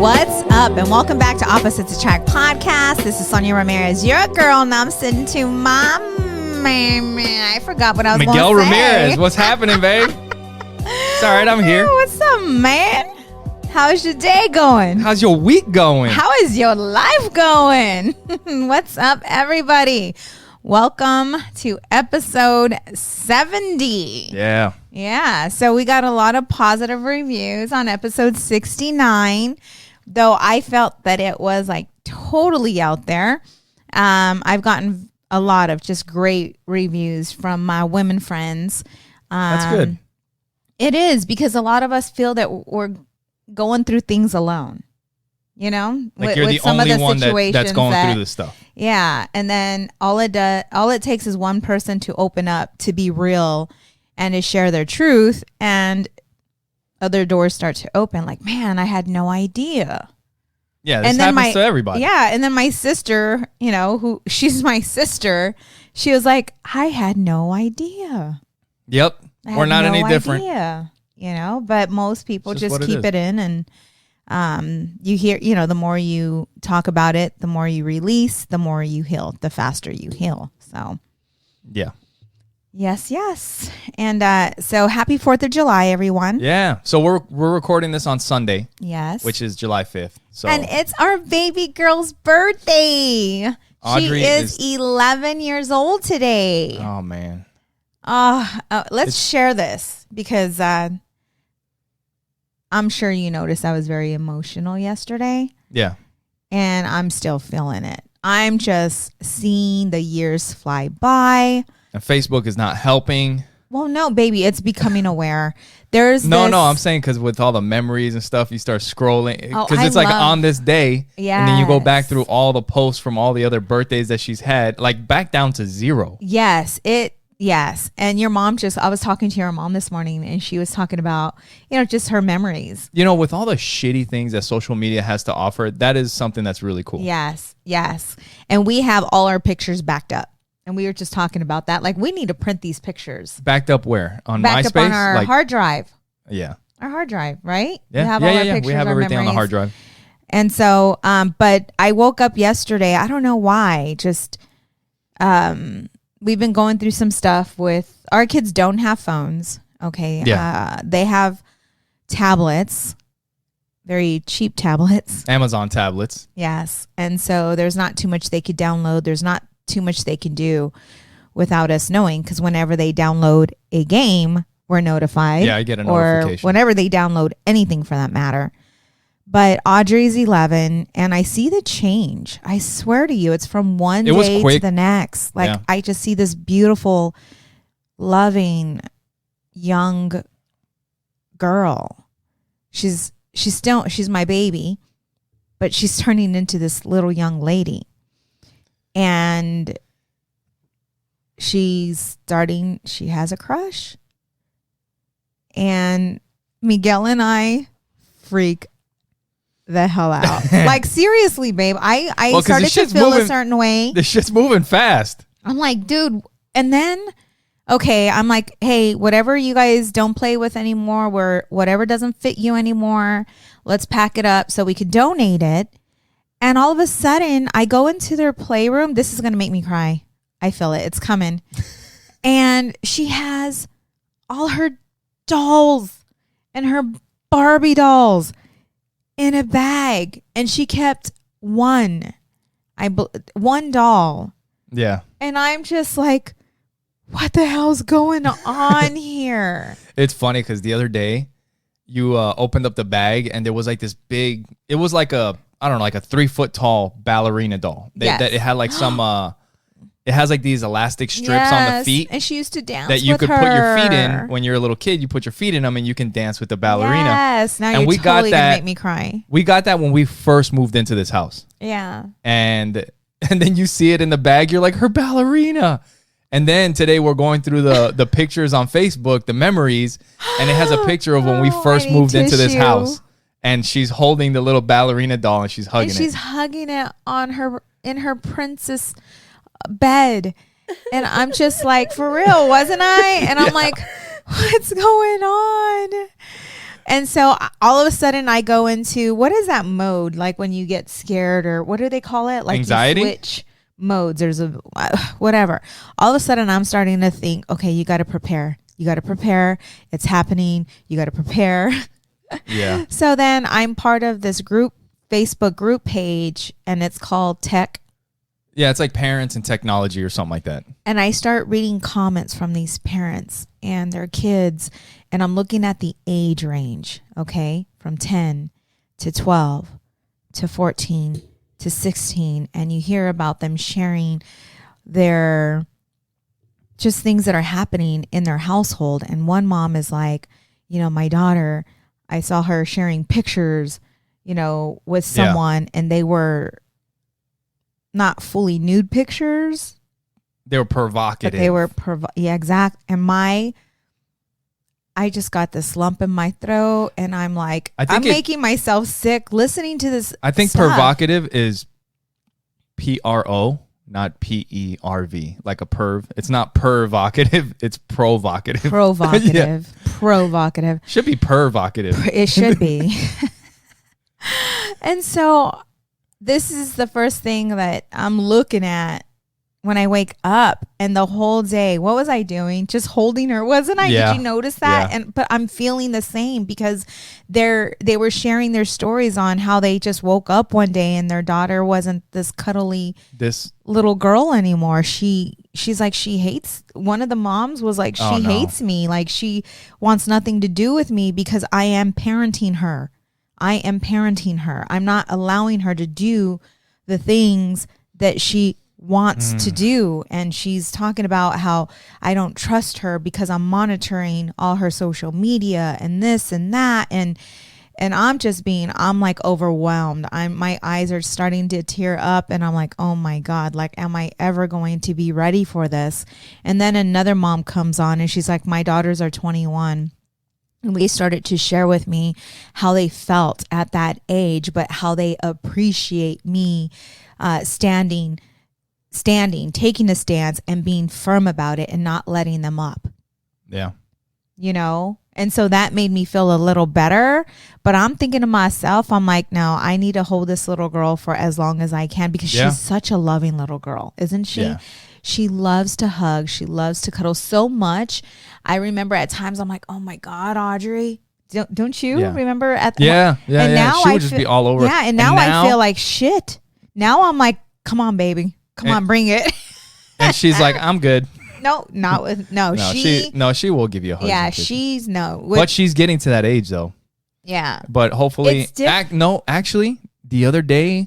What's up, and welcome back to Opposites Attract podcast. This is Sonja Ramirez, your girl, and I'm sitting to my man. I forgot what I was going to say. Miguel Ramirez, what's happening, babe? It's all right, I'm here. What's up, man? How's your day going? How's your week going? How is your life going? What's up, everybody? Welcome to episode 70. Yeah, so we got a lot of positive reviews on episode 69, though I felt that it was like totally out there. I've gotten a lot of just great reviews from my women friends. That's good. It is, because a lot of us feel that we're going through things alone. You know, like you're the only one that's going through this stuff. Yeah, and then all it takes is one person to open up, to be real, and to share their truth, and other doors start to open. Like, man, I had no idea. Yeah, this happens to everybody. Yeah, and then my sister, she's my sister, she was like, I had no idea. Yep, we're not any different. But most people just keep it in, and you hear, the more you talk about it, the more you release, the more you heal, the faster you heal. So, yeah. Yes. And so happy 4th of July, everyone. Yeah. So we're recording this on Sunday. Yes. Which is July 5th. So, and it's our baby girl's birthday. Audrey she is 11 years old today. Oh, man. Let's share this, because I'm sure you noticed I was very emotional yesterday. Yeah. And I'm still feeling it. I'm just seeing the years fly by. And Facebook is not helping. Well, no, baby, it's becoming aware. There's No, I'm saying because with all the memories and stuff, you start scrolling. Because it's like on this day. Yes. And then you go back through all the posts from all the other birthdays that she's had, like back down to zero. Yes. And your mom I was talking to your mom this morning, and she was talking about, just her memories. With all the shitty things that social media has to offer, that is something that's really cool. Yes. And we have all our pictures backed up. And we were just talking about that. Like, we need to print these pictures. Backed up where? On backed MySpace? Up on our hard drive. Yeah. Our hard drive, right? Yeah. We have all our pictures, we have everything on the hard drive. And so, but I woke up yesterday. I don't know why. Just, we've been going through some stuff with our kids. Don't have phones. Okay. Yeah. They have tablets, very cheap tablets. Amazon tablets. Yes. And so there's not too much they could download. There's not too much they can do without us knowing, because whenever they download a game, we're notified. Yeah, I get a notification. Or whenever they download anything, for that matter. But Audrey's 11, and I see the change. I swear to you, it's from one day to the next. Like, I just see this beautiful, loving, young girl. She's my baby, but she's turning into this little young lady. And she has a crush. And Miguel and I freak the hell out. Like, seriously, babe. I started to feel a certain way. This shit's moving fast. I'm like, dude. And then, okay, I'm like, hey, whatever you guys don't play with anymore, whatever doesn't fit you anymore, let's pack it up so we could donate it. And all of a sudden, I go into their playroom. This is going to make me cry. I feel it. It's coming. And she has all her dolls and her Barbie dolls in a bag. And she kept one doll. Yeah. And I'm just like, what the hell's going on here? It's funny because the other day, you opened up the bag and there was like this big, it was like a 3-foot tall ballerina doll. That it had like some, it has like these elastic strips on the feet. And she used to dance that you with could her. put your feet in when you're a little kid. You put your feet in them and you can dance with the ballerina. Yes. Now and you're totally going to make me cry. We got that when we first moved into this house. Yeah. And then you see it in the bag. You're like, her ballerina. And then today we're going through the pictures on Facebook, the memories, and it has a picture of when we first moved into this house. And she's holding the little ballerina doll and she's hugging it. She's hugging it in her princess bed. And I'm just like, for real, wasn't I? And I'm like, what's going on? And so all of a sudden I go into, what is that mode? Like when you get scared, or what do they call it? Like anxiety? You switch modes. There's a whatever. All of a sudden I'm starting to think, okay, you got to prepare. You got to prepare. It's happening. You got to prepare. Yeah. So then I'm part of this group, Facebook group page, and it's called Tech. Yeah, it's like parents and technology or something like that. And I start reading comments from these parents and their kids, and I'm looking at the age range, okay, from 10 to 12 to 14 to 16. And you hear about them sharing their just things that are happening in their household. And one mom is like, my daughter, I saw her sharing pictures, with someone, and they were not fully nude pictures. They were provocative. But they were yeah, exact. And I just got this lump in my throat, and I'm like, I'm making myself sick listening to this. I think stuff. provocative is PRO, not PERV, like a perv. It's not provocative, it's provocative. Provocative. Yeah. Provocative. Should be provocative. It should be. And so this is the first thing that I'm looking at when I wake up, and the whole day, what was I doing? Just holding her, wasn't I? Yeah. Did you notice that? Yeah. But I'm feeling the same, because they were sharing their stories on how they just woke up one day and their daughter wasn't this cuddly little girl anymore. She's like, she hates, one of the moms was like, she hates me. Like, she wants nothing to do with me because I am parenting her. I'm not allowing her to do the things that she wants to do. And she's talking about how I don't trust her because I'm monitoring all her social media and this and that. And I'm like overwhelmed. My eyes are starting to tear up, and I'm like, oh my God, like, am I ever going to be ready for this? And then another mom comes on, and she's like, my daughters are 21. And they started to share with me how they felt at that age, but how they appreciate me standing, taking a stance and being firm about it and not letting them up. Yeah. And so that made me feel a little better. But I'm thinking to myself, I'm like, no, I need to hold this little girl for as long as I can, because she's such a loving little girl, isn't she? Yeah. She loves to hug. She loves to cuddle so much. I remember at times I'm like, oh my God, Audrey. Don't you remember at the Yeah. And now she would just be all over. Yeah, and now I feel like shit. Now I'm like, come on, baby. Come on, bring it. And she's like, I'm good. No, not with she will give you a hug. Yeah, but she's getting to that age though. Yeah. But hopefully actually the other day,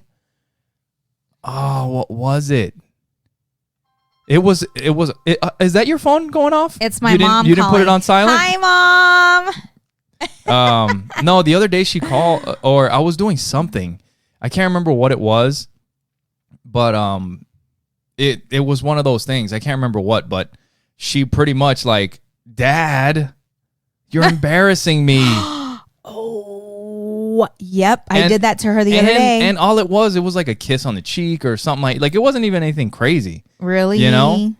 what was it? It was is that your phone going off? It's my mom. You didn't put it on silent? Hi, Mom. No, the other day she called, or I was doing something. I can't remember what it was, but it was one of those things. I can't remember what, but she pretty much like, Dad, you're embarrassing me. Oh, yep. I did that to her the other day. And all it was like a kiss on the cheek or something like it wasn't even anything crazy. Really?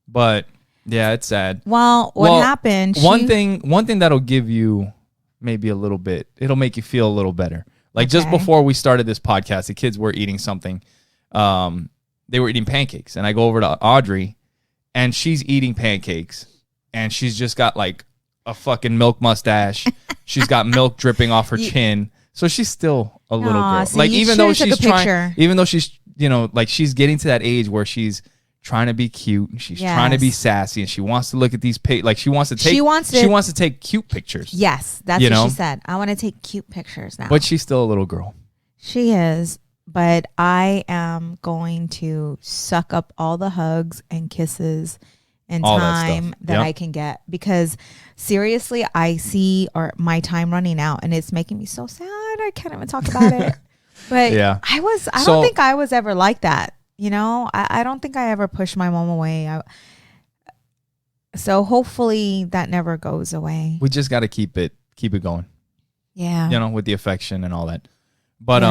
But yeah, it's sad. Well, what happened? One thing that'll give you maybe a little bit, it'll make you feel a little better. Like just before we started this podcast, the kids were eating something. They were eating pancakes, and I go over to Audrey, and she's eating pancakes, and she's just got like a fucking milk mustache. She's got milk dripping off her chin. So she's still a little girl. So like even though she's like she's getting to that age where she's trying to be cute, and she's trying to be sassy, and she wants to look at these like she wants to take cute pictures. Yes, that's what she said. I want to take cute pictures now. But she's still a little girl. She is. But I am going to suck up all the hugs and kisses and all time that I can get, because seriously, I see my time running out, and it's making me so sad. I can't even talk about it. But I don't think I was ever like that. I don't think I ever pushed my mom away. So hopefully that never goes away. We just got to keep it going. Yeah. With the affection and all that. But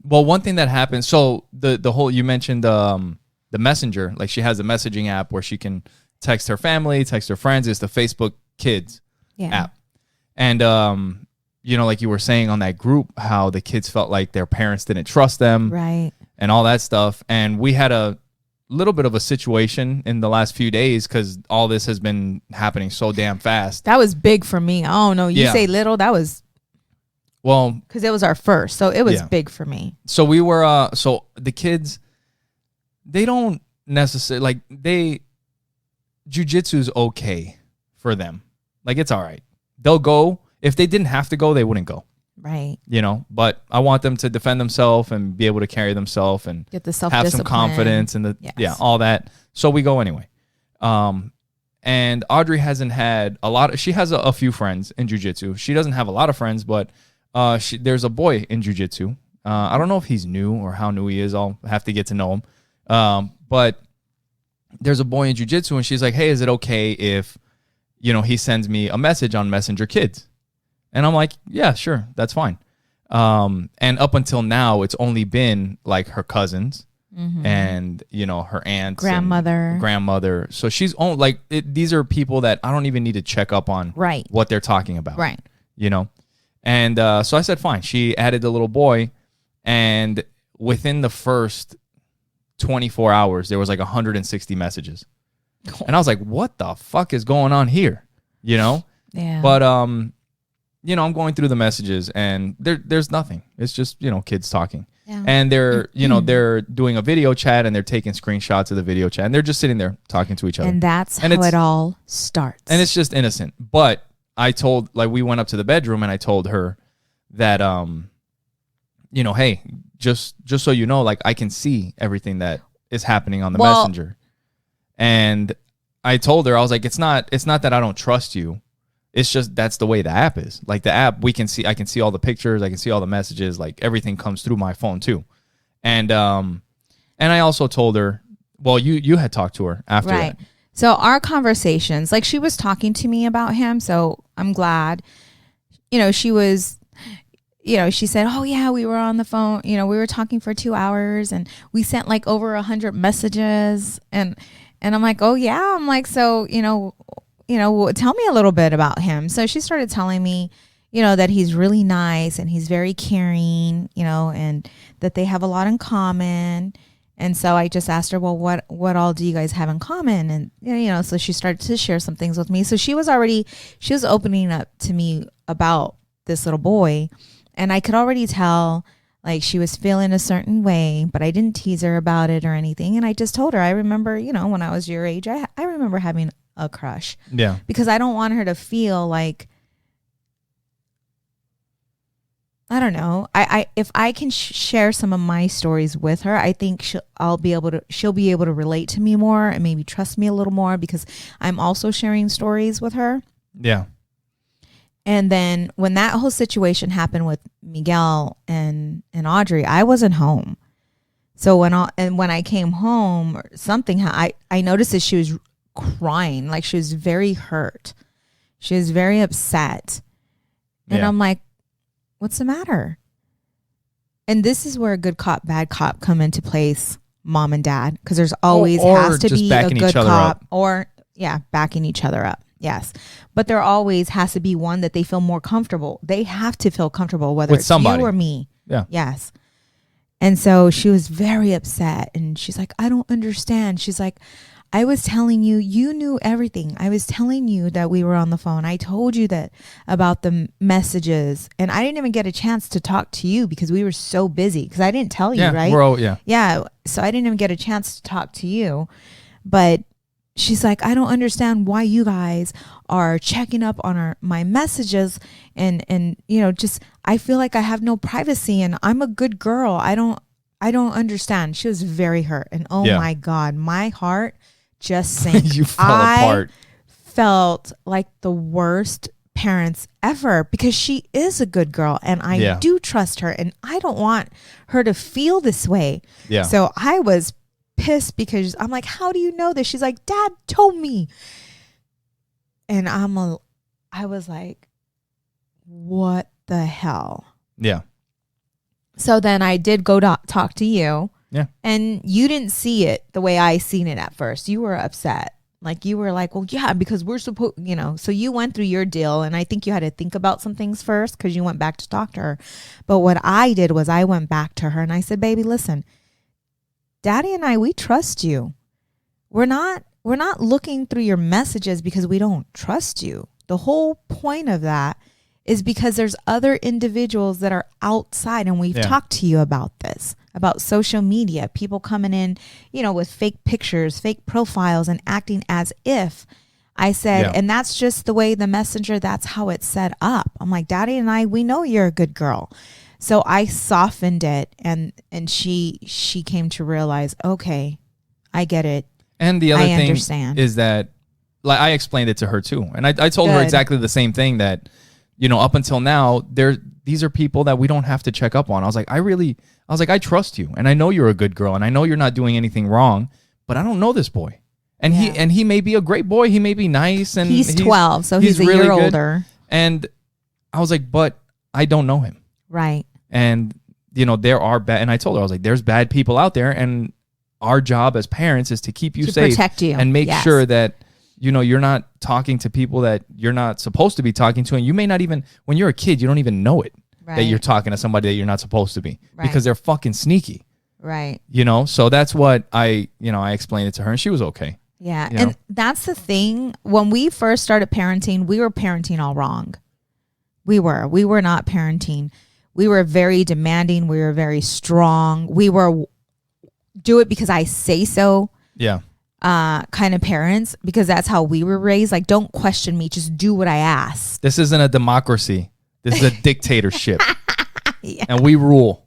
well, one thing that happens, so the whole, you mentioned the messenger, like she has a messaging app where she can text her family, text her friends. It's the Facebook Kids app. And like you were saying on that group, how the kids felt like their parents didn't trust them, right, and all that stuff. And we had a little bit of a situation in the last few days because all this has been happening so damn fast. That was big for me. I don't know. You say little. That was because it was our first, so it was big for me. So we were so the kids, they don't necessarily like jiu-jitsu's okay for them. Like, it's all right. They'll go. If they didn't have to go, they wouldn't go. Right. But I want them to defend themselves and be able to carry themselves and get the self-discipline, have some confidence and all that. So we go anyway. And Audrey hasn't had a lot. She has a few friends in jiu-jitsu. She doesn't have a lot of friends, but there's a boy in jiu-jitsu. I don't know if he's new or how new he is. I'll have to get to know him. But there's a boy in jiu-jitsu, and she's like, hey, is it okay if, he sends me a message on Messenger Kids? And I'm like, yeah, sure, that's fine. And up until now, it's only been like her cousins and, her aunts, grandmother. So she's only these are people that I don't even need to check up on what they're talking about. Right. And so I said, fine. She added the little boy, and within the first 24 hours, there was like 160 messages. And I was like, what the fuck is going on here? Yeah. But, I'm going through the messages, and there's nothing. It's just, kids talking. Yeah. And they're, they're doing a video chat, and they're taking screenshots of the video chat, and they're just sitting there talking to each other. And that's how it all starts. And it's just innocent. But we went up to the bedroom, and I told her that, hey, just so you know, I can see everything that is happening on the messenger. And I told her, I was like, it's not that I don't trust you. It's just that's the way the app is. Like, the app, I can see all the pictures, I can see all the messages, like everything comes through my phone too. And I also told her, well, you had talked to her after that. So our conversations, she was talking to me about him, so I'm glad. She was, she said, oh yeah, we were on the phone, we were talking for 2 hours, and we sent over 100 messages, and I'm like, oh yeah, I'm like, so, tell me a little bit about him. So she started telling me, that he's really nice and he's very caring, and that they have a lot in common. And so I just asked her, well, what all do you guys have in common? And, so she started to share some things with me. So she was opening up to me about this little boy, and I could already tell she was feeling a certain way, but I didn't tease her about it or anything. And I just told her, I remember, when I was your age, I remember having a crush. Yeah. Because I don't want her to feel like, I don't know. If I can share some of my stories with her, I think she'll be able to relate to me more and maybe trust me a little more, because I'm also sharing stories with her. Yeah. And then when that whole situation happened with Miguel and Audrey, I wasn't home. So when I came home, or something, I noticed that she was crying, she was very hurt. She was very upset. And I'm like, what's the matter? And this is where good cop, bad cop come into place, mom and dad, because there's always has to be a good cop backing each other up. Yes. But there always has to be one that they feel more comfortable. They have to feel comfortable, whether it's somebody, you or me. Yeah. Yes. And so she was very upset, and she's like, I don't understand. She's like, I was telling you, you knew everything. I was telling you that we were on the phone. I told you that about the messages, and I didn't even get a chance to talk to you because we were so busy, because I didn't tell you, right? Yeah. So I didn't even get a chance to talk to you. But she's like, I don't understand why you guys are checking up on my messages, and just, I feel like I have no privacy, and I'm a good girl. I don't understand. She was very hurt, and my God, my heart just sank. You fell apart. Felt like the worst parents ever, because she is a good girl, and I do trust her, and I don't want her to feel this way. Yeah. So I was pissed, because I'm like, how do you know this? She's like, Dad told me. And I was like, what the hell? Yeah. So then I did go talk to you. Yeah. And you didn't see it the way I seen it at first. You were upset. Like you were like, well, yeah, because we're supposed, so you went through your deal. And I think you had to think about some things first because you went back to talk to her. But what I did was I went back to her and I said, baby, listen, Daddy and I, we trust you. We're not looking through your messages because we don't trust you. The whole point of that is because there's other individuals that are outside, and we've talked to you about this, about social media, people coming in, with fake pictures, fake profiles, and acting as if. I said, and that's just the way the messenger, that's how it's set up. I'm like, Daddy and I, we know you're a good girl. So I softened it, and she came to realize, okay, I get it. And the other thing is that, like, I explained it to her too. And I told her exactly the same thing, that, up until now, these are people that we don't have to check up on. I was like, I trust you, and I know you're a good girl, and I know you're not doing anything wrong, but I don't know this boy. And he may be a great boy. He may be nice, and he's 12, so he's a really year older. And I was like, but I don't know him. Right. And there are bad, and I told her, I was like, there's bad people out there, and our job as parents is to keep you safe, protect you, and make sure that you're not talking to people that you're not supposed to be talking to. And you may not even, when you're a kid, you don't even know it, that you're talking to somebody that you're not supposed to be, because they're fucking sneaky. Right. So that's what I explained it to her, and she was okay. Yeah. And that's the thing. When we first started parenting, we were parenting all wrong. We were not parenting. We were very demanding. We were very strong. We were do it because I say so. Yeah. Kind of parents, because that's how we were raised. Like, don't question me, just do what I ask. This isn't a democracy. This is a dictatorship. And we rule,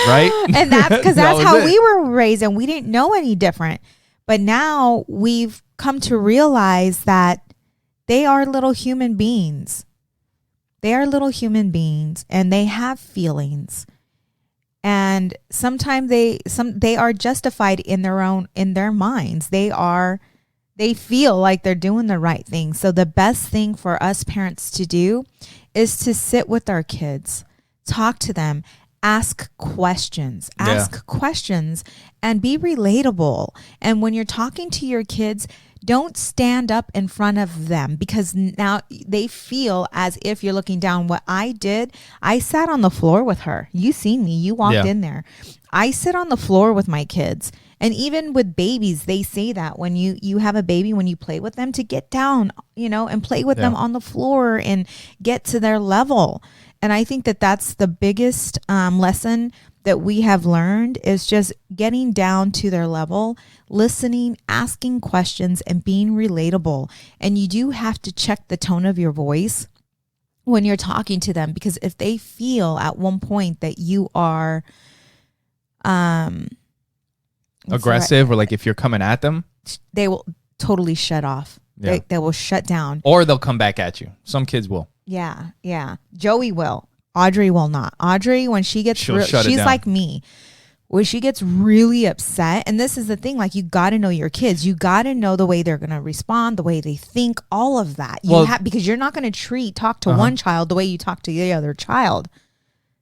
right? And that's because that's how we were raised, and we didn't know any different. But now we've come to realize that they are little human beings. They are little human beings, and they have feelings. And sometimes they are justified in their minds. They feel like they're doing the right thing. So the best thing for us parents to do is to sit with our kids, talk to them, ask questions, and be relatable. And when you're talking to your kids, don't stand up in front of them, because now they feel as if you're looking down. What I did, I sat on the floor with her. You seen me. You walked in there. I sit on the floor with my kids. And even with babies, they say that when you have a baby, when you play with them, to get down, and play with them on the floor and get to their level. And I think that that's the biggest lesson that we have learned, is just getting down to their level, listening, asking questions, and being relatable. And you do have to check the tone of your voice when you're talking to them, because if they feel at one point that you are aggressive, or like if you're coming at them, they will totally shut off. Yeah. They will shut down. Or they'll come back at you. Some kids will. Yeah. Joey will. Audrey will not. Audrey, when she gets she's like me. When she gets really upset, and this is the thing, like, you got to know your kids. You got to know the way they're going to respond, the way they think, all of that. Because you're not going to talk to one child the way you talk to the other child.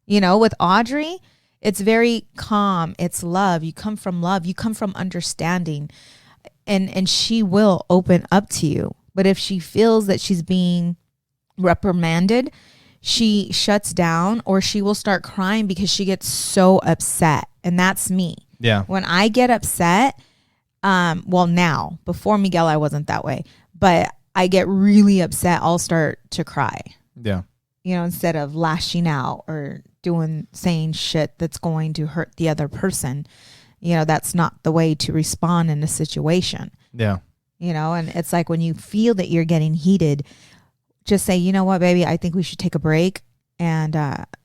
With Audrey, it's very calm. It's love. You come from love. You come from understanding. And she will open up to you. But if she feels that she's being reprimanded, she shuts down, or she will start crying because she gets so upset. And that's me. Yeah. When I get upset, now, before Miguel, I wasn't that way, but I get really upset, I'll start to cry. Yeah. Instead of lashing out or saying shit that's going to hurt the other person. That's not the way to respond in a situation. Yeah. And it's like, when you feel that you're getting heated, just say, you know what, baby, I think we should take a break, and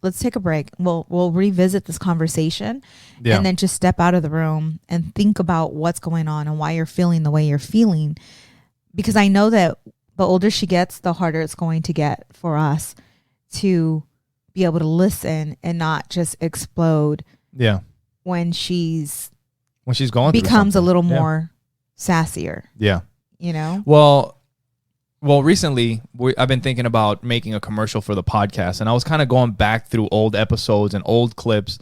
let's take a break. We'll revisit this conversation, and then just step out of the room and think about what's going on and why you're feeling the way you're feeling. Because I know that the older she gets, the harder it's going to get for us to be able to listen and not just explode. Yeah. When she's going becomes a little more sassier. Yeah. Well, recently, I've been thinking about making a commercial for the podcast, and I was kind of going back through old episodes and old clips,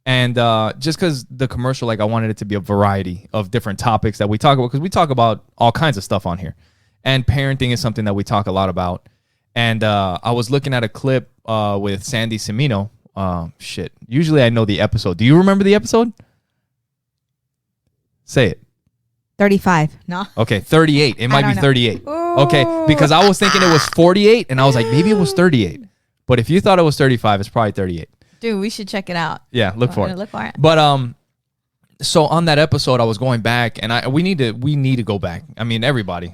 And just because the commercial, like I wanted it to be a variety of different topics that we talk about, because we talk about all kinds of stuff on here. And parenting is something that we talk a lot about. And I was looking at a clip with Sandy Semino. Shit. Usually I know the episode. Do you remember the episode? Say it. 35. No. Okay, 38. It might be 38. Ooh. Okay, because I was thinking it was 48, and I was like, maybe it was 38. But if you thought it was 35, it's probably 38. Dude, we should check it out. Yeah, look for it. Look for it. But so on that episode, I was going back, and we need to go back. I mean, everybody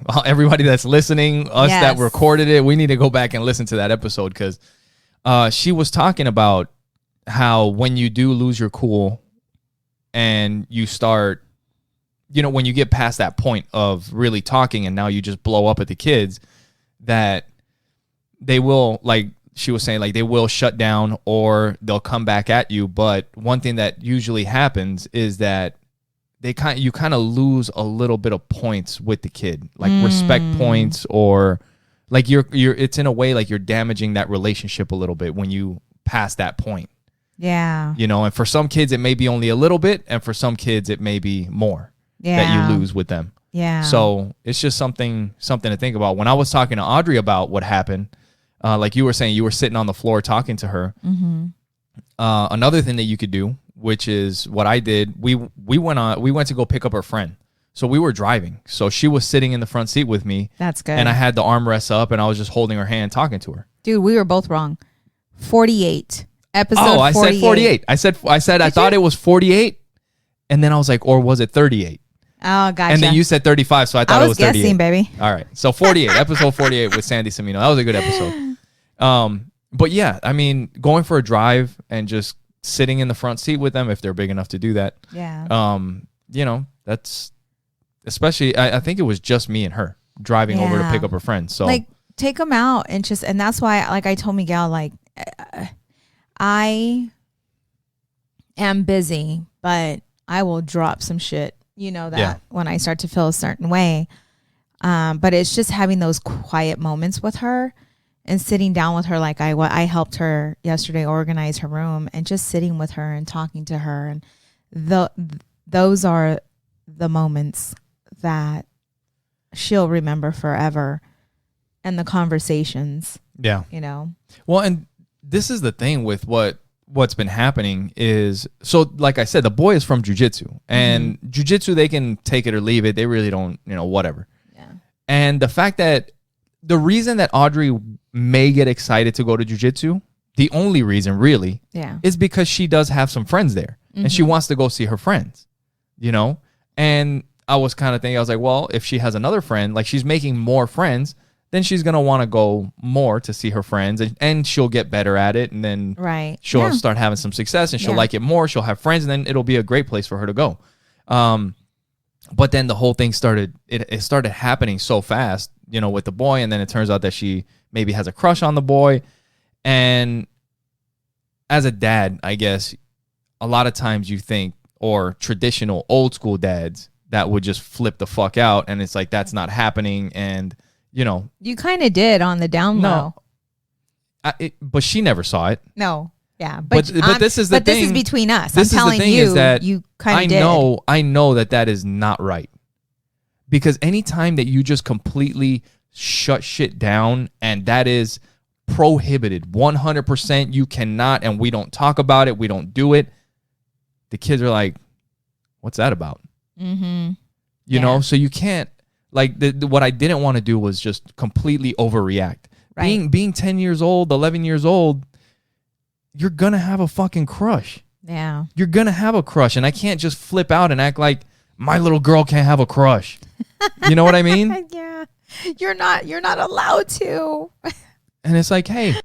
that's listening, us that recorded it, we need to go back and listen to that episode, because she was talking about how when you do lose your cool and you start, when you get past that point of really talking and now you just blow up at the kids, that they will, like she was saying, like they will shut down or they'll come back at you. But one thing that usually happens is that you kind of lose a little bit of points with the kid, like respect points, or like you're it's in a way like you're damaging that relationship a little bit when you pass that point. Yeah. And for some kids it may be only a little bit, and for some kids it may be more that you lose with them. Yeah. So it's just something to think about. When I was talking to Audrey about what happened, like you were saying, you were sitting on the floor talking to her. Mm-hmm. Another thing that you could do, which is what I did, we went to go pick up her friend. So we were driving. So she was sitting in the front seat with me. That's good. And I had the armrests up, and I was just holding her hand, talking to her. Dude, we were both wrong. 48. Episode 48. I said 48. I said I thought it was 48, and then I was like, or was it 38? Oh, gotcha. And then you said 35, so I thought it was 38. I was guessing, baby. All right. So 48, episode 48 with Sandy Semino. That was a good episode. But yeah, I mean, going for a drive and just sitting in the front seat with them if they're big enough to do that. Yeah. That's especially, I think it was just me and her driving over to pick up her friend. So like take them out and that's why, like I told Miguel, like I am busy, but I will drop some shit. When I start to feel a certain way. But it's just having those quiet moments with her and sitting down with her. Like I helped her yesterday organize her room, and just sitting with her and talking to her. And those are the moments that she'll remember forever, and the conversations. Yeah. Well, and this is the thing with what's been happening is, so like I said, the boy is from jiu-jitsu, and jiu-jitsu, they can take it or leave it. They really don't, whatever. Yeah. And the fact that the reason that Audrey may get excited to go to jiu-jitsu, the only reason really, is because she does have some friends there, and she wants to go see her friends, and I was kind of thinking, I was like, well, if she has another friend, like she's making more friends, then she's going to want to go more to see her friends, and she'll get better at it. And then she'll start having some success, and she'll like it more. She'll have friends, and then it'll be a great place for her to go. But then the whole thing started, it started happening so fast, with the boy. And then it turns out that she maybe has a crush on the boy. And as a dad, I guess a lot of times you think, or traditional old school dads that would just flip the fuck out. And it's like, that's not happening. And you kind of did on the down low. But she never saw it. No. Yeah. But this is the thing. But this is between us. This I'm telling is the thing you, is that you kind of did. I know that is not right. Because anytime that you just completely shut shit down, and that is prohibited, 100%, you cannot, and we don't talk about it, we don't do it, the kids are like, what's that about? Mm-hmm. You know? So you can't. Like, what I didn't want to do was just completely overreact. Right. Being 10 years old, 11 years old, you're going to have a fucking crush. Yeah. You're going to have a crush. And I can't just flip out and act like my little girl can't have a crush. You know what I mean? Yeah. You're not allowed to. And it's like, hey.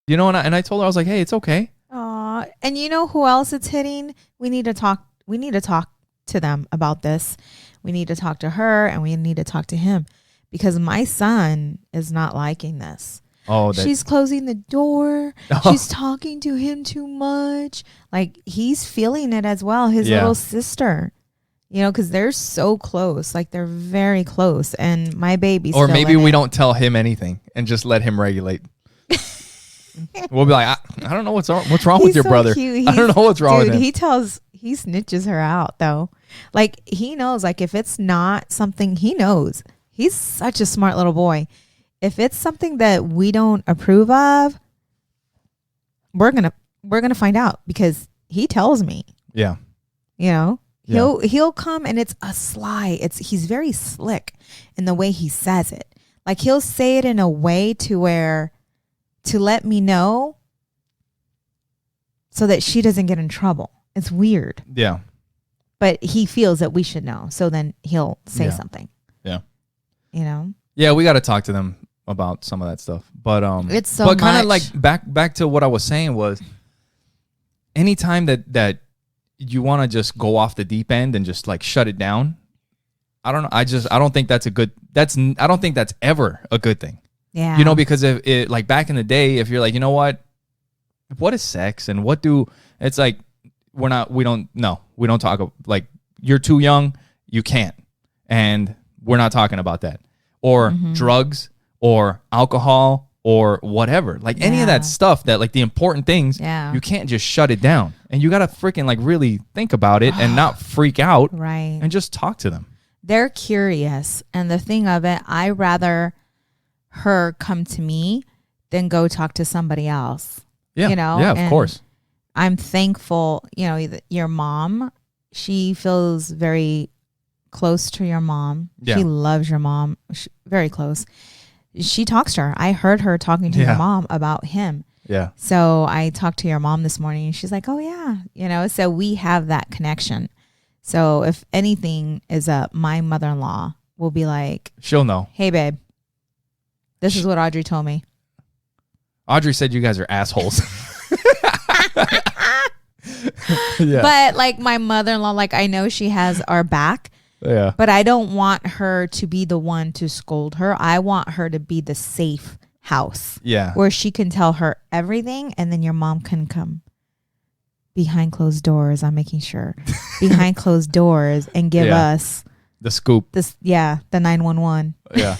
And I told her, I was like, hey, it's okay. Aw. And you know who else it's hitting? We need to talk to them about this. We need to talk to her, and we need to talk to him, because my son is not liking this. Oh, she's closing the door. Oh. She's talking to him too much. Like, he's feeling it as well. His little sister, because they're so close. Like, they're very close. And my baby's or maybe we don't tell him anything and just let him regulate. We'll be like, I don't know what's wrong with your so brother. I don't know what's wrong with him. He snitches her out though. Like he knows, like if it's not something he knows, he's such a smart little boy. If it's something that we don't approve of, we're gonna find out because he tells me. Yeah. You know, he'll come and it's a sly. He's very slick in the way he says it. Like he'll say it in a way to let me know so that she doesn't get in trouble. It's weird. Yeah. But he feels that we should know. So then he'll say something. Yeah. You know? Yeah, we got to talk to them about some of that stuff. But it's so but kind of much. like back to what I was saying was anytime that you want to just go off the deep end and just like shut it down. I don't know. I don't think that's I don't think that's ever a good thing. Yeah. You know, because if it like back in the day, if you're like, you know what is sex and it's like, we don't talk like you're too young. You can't. And we're not talking about that or drugs or alcohol or whatever, like any of that stuff that like the important things, you can't just shut it down and you got to freaking like really think about it and not freak out. Right. And just talk to them. They're curious. And the thing of it, I rather her come to me than go talk to somebody else. Yeah. You know? Yeah, of course. I'm thankful, you know, your mom, she feels very close to your mom. Yeah. She loves your mom. Very close. She talks to her. I heard her talking to your mom about him. Yeah. So I talked to your mom this morning and she's like, oh yeah. You know, so we have that connection. So if anything is up, my mother-in-law will be like, she'll know. Hey babe, this is what Audrey told me. Audrey said you guys are assholes. Yeah. But like my mother-in-law, like I know she has our back. Yeah. But I don't want her to be the one to scold her. I want her to be the safe house. Yeah. Where she can tell her everything and then your mom can come behind closed doors. I'm making sure. Behind closed doors and give us the scoop. The 911. Yeah.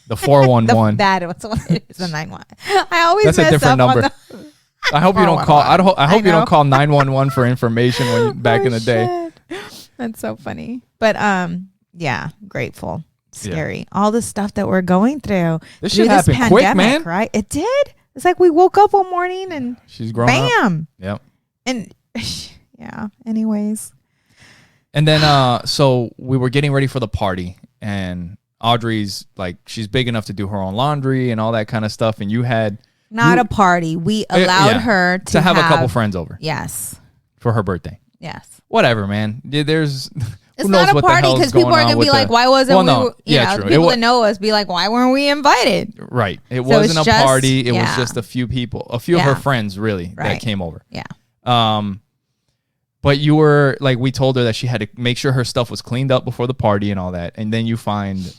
The 411. That was what it is, the 911. I always That's mess a different up number. I hope you don't call. I hope you don't call 911 for information back in the day. That's so funny. But yeah, grateful. Scary. Yeah. All the stuff that we're going through. This shit happened quick, man. Right? It did. It's like we woke up one morning and she's grown up. Bam. Yep. And yeah, anyways. And then so we were getting ready for the party and Audrey's like she's big enough to do her own laundry and all that kind of stuff and you had a party. We allowed her to have a couple friends over. Yes. For her birthday. Yes. Whatever, man. There's it's not a party because people are gonna be like, "Why wasn't we?" People that know us be like, "Why weren't we invited?" Right. It wasn't a party. It was just a few people, a few of her friends, really, that came over. Yeah. But you were like, we told her that she had to make sure her stuff was cleaned up before the party and all that, and then you find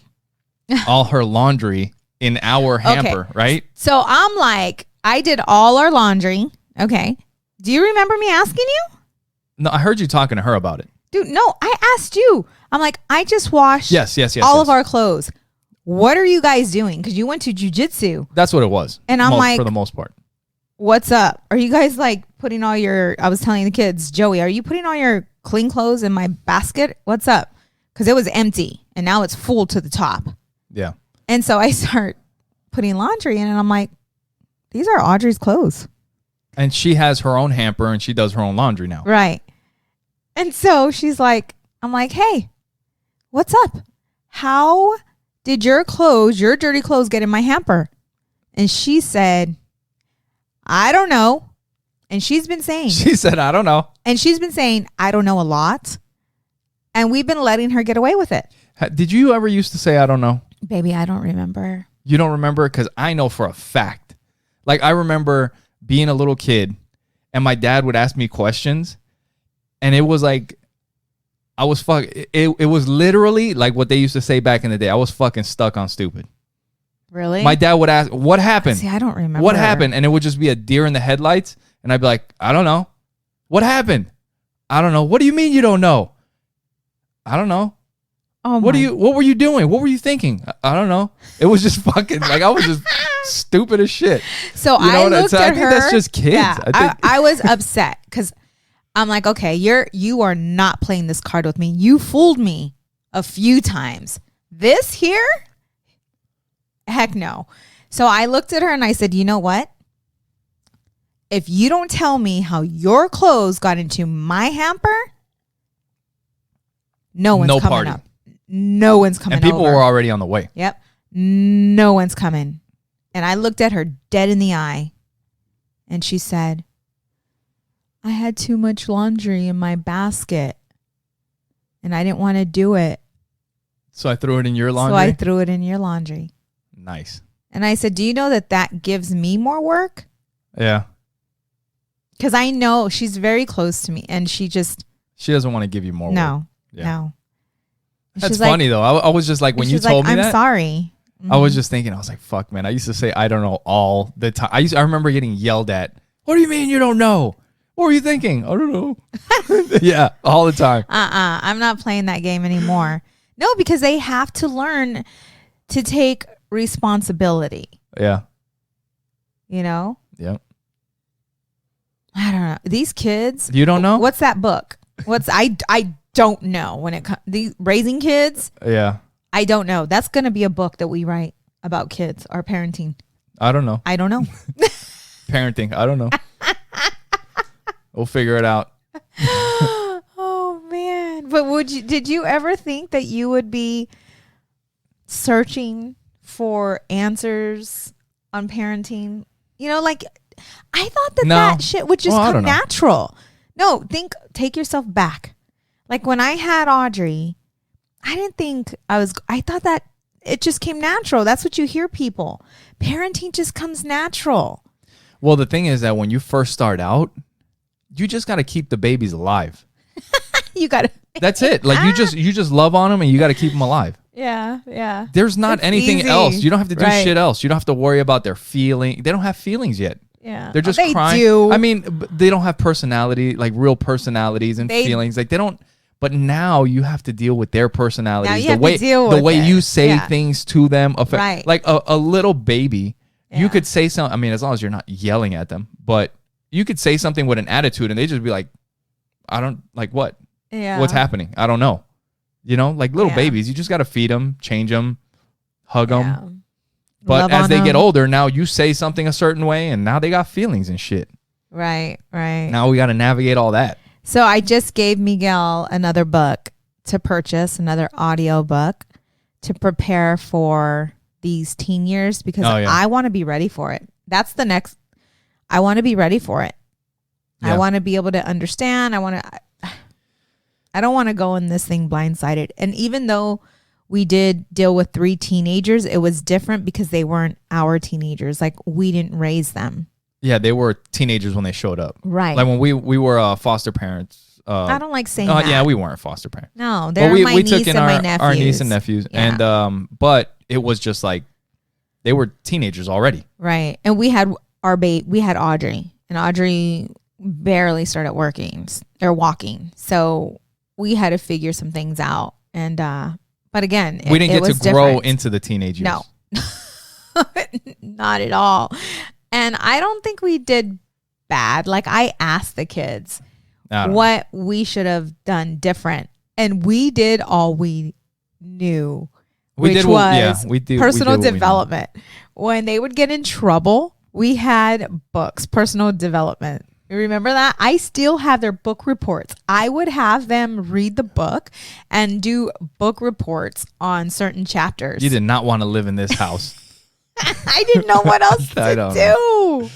all her laundry in our hamper, right? So I'm like, I did all our laundry. Okay. Do you remember me asking you? No, I heard you talking to her about it. Dude, no, I asked you. I'm like, I just washed all of our clothes. What are you guys doing? Because you went to jiu-jitsu. That's what it was. And I'm like, for the most part. What's up? Are you guys like putting all your, I was telling the kids, Joey, are you putting all your clean clothes in my basket? What's up? Because it was empty and now it's full to the top. Yeah. And so I start putting laundry in and I'm like, these are Audrey's clothes. And she has her own hamper and she does her own laundry now. Right. And so she's like, I'm like, hey, what's up? How did your dirty clothes get in my hamper? And she said, I don't know. And she's been saying. She said, I don't know. And she's been saying, I don't know a lot. And we've been letting her get away with it. Did you ever used to say, I don't know? Baby, I don't remember. You don't remember? Because I know for a fact. Like, I remember being a little kid and my dad would ask me questions. And it was like, I was it was literally like what they used to say back in the day. I was fucking stuck on stupid. Really? My dad would ask, what happened? See, I don't remember. What happened? And it would just be a deer in the headlights. And I'd be like, I don't know. What happened? I don't know. What do you mean you don't know? I don't know. Oh What were you doing? What were you thinking? I don't know. It was just fucking like I was just stupid as shit. So you know I looked at her. I think that's just kids. Yeah, I was upset because I'm like, okay, you are not playing this card with me. You fooled me a few times. This here? Heck no. So I looked at her and I said, you know what? If you don't tell me how your clothes got into my hamper, no one's coming party. up. No one's coming and people over. were already on the way. Yep. No one's coming. And I looked at her dead in the eye and she said, I had too much laundry in my basket and I didn't want to do it. So I threw it in your laundry? So I threw it in your laundry. Nice. And I said, do you know that gives me more work? Yeah. Because I know she's very close to me and she doesn't want to give you more work. No. Yeah. No. That's funny though. I was just like, when you told me that. I'm sorry. I was just thinking, I was like, fuck, man. I used to say, I don't know all the time. I remember getting yelled at. What do you mean you don't know? What were you thinking? I don't know. Yeah, all the time. I'm not playing that game anymore. No, because they have to learn to take responsibility. Yeah. You know? Yep. I don't know. These kids. You don't know? What's that book? I don't know when it comes the raising kids. Yeah. I don't know. That's going to be a book that we write about kids or parenting. I don't know. I don't know. Parenting. I don't know. We'll figure it out. Oh man. But did you ever think that you would be searching for answers on parenting? You know, like I thought that shit would just come natural. No, take yourself back. Like when I had Audrey, I thought that it just came natural. That's what you hear people. Parenting just comes natural. Well, the thing is that when you first start out, you just got to keep the babies alive. You got to. That's it. Like you just love on them and you got to keep them alive. Yeah, yeah. There's not anything easy. else. You don't have to do shit else. You don't have to worry about their feeling. They don't have feelings yet. Yeah. They're just they crying. Do. I mean, they don't have personality, like real personalities and feelings. Like they don't. But now you have to deal with their personalities. Now you have to deal with the way it. you say things to them. Right. Like a little baby, you could say something. I mean, as long as you're not yelling at them, but you could say something with an attitude and they just be like, I don't like what? Yeah. What's happening? I don't know. You know, like little babies, you just got to feed them, change them, hug them. But Love as they on get them. older, now you say something a certain way and now they got feelings and shit. Right, right. Now we got to navigate all that. So I just gave Miguel another book to purchase, another audio book to prepare for these teen years because I want to be ready for it. That's the next. I want to be ready for it. Yeah. I want to be able to understand. I don't want to go in this thing blindsided. And even though we did deal with 3 teenagers, it was different because they weren't our teenagers. Like we didn't raise them. Yeah, they were teenagers when they showed up. Right. Like when we were foster parents. I don't like saying that. Yeah, we weren't foster parents. No, they're my niece and my nephews. Our niece and nephews. Yeah. And but it was just like they were teenagers already. Right. And we had we had Audrey. And Audrey barely started walking. So we had to figure some things out. And but again, we didn't get to grow different. into the teenage years. No. Not at all. And I don't think we did bad. Like I asked the kids what we should have done different. And we did all we knew. We did personal development. When they would get in trouble, we had books, personal development. You remember that? I still have their book reports. I would have them read the book and do book reports on certain chapters. You did not want to live in this house. I didn't know what else to do.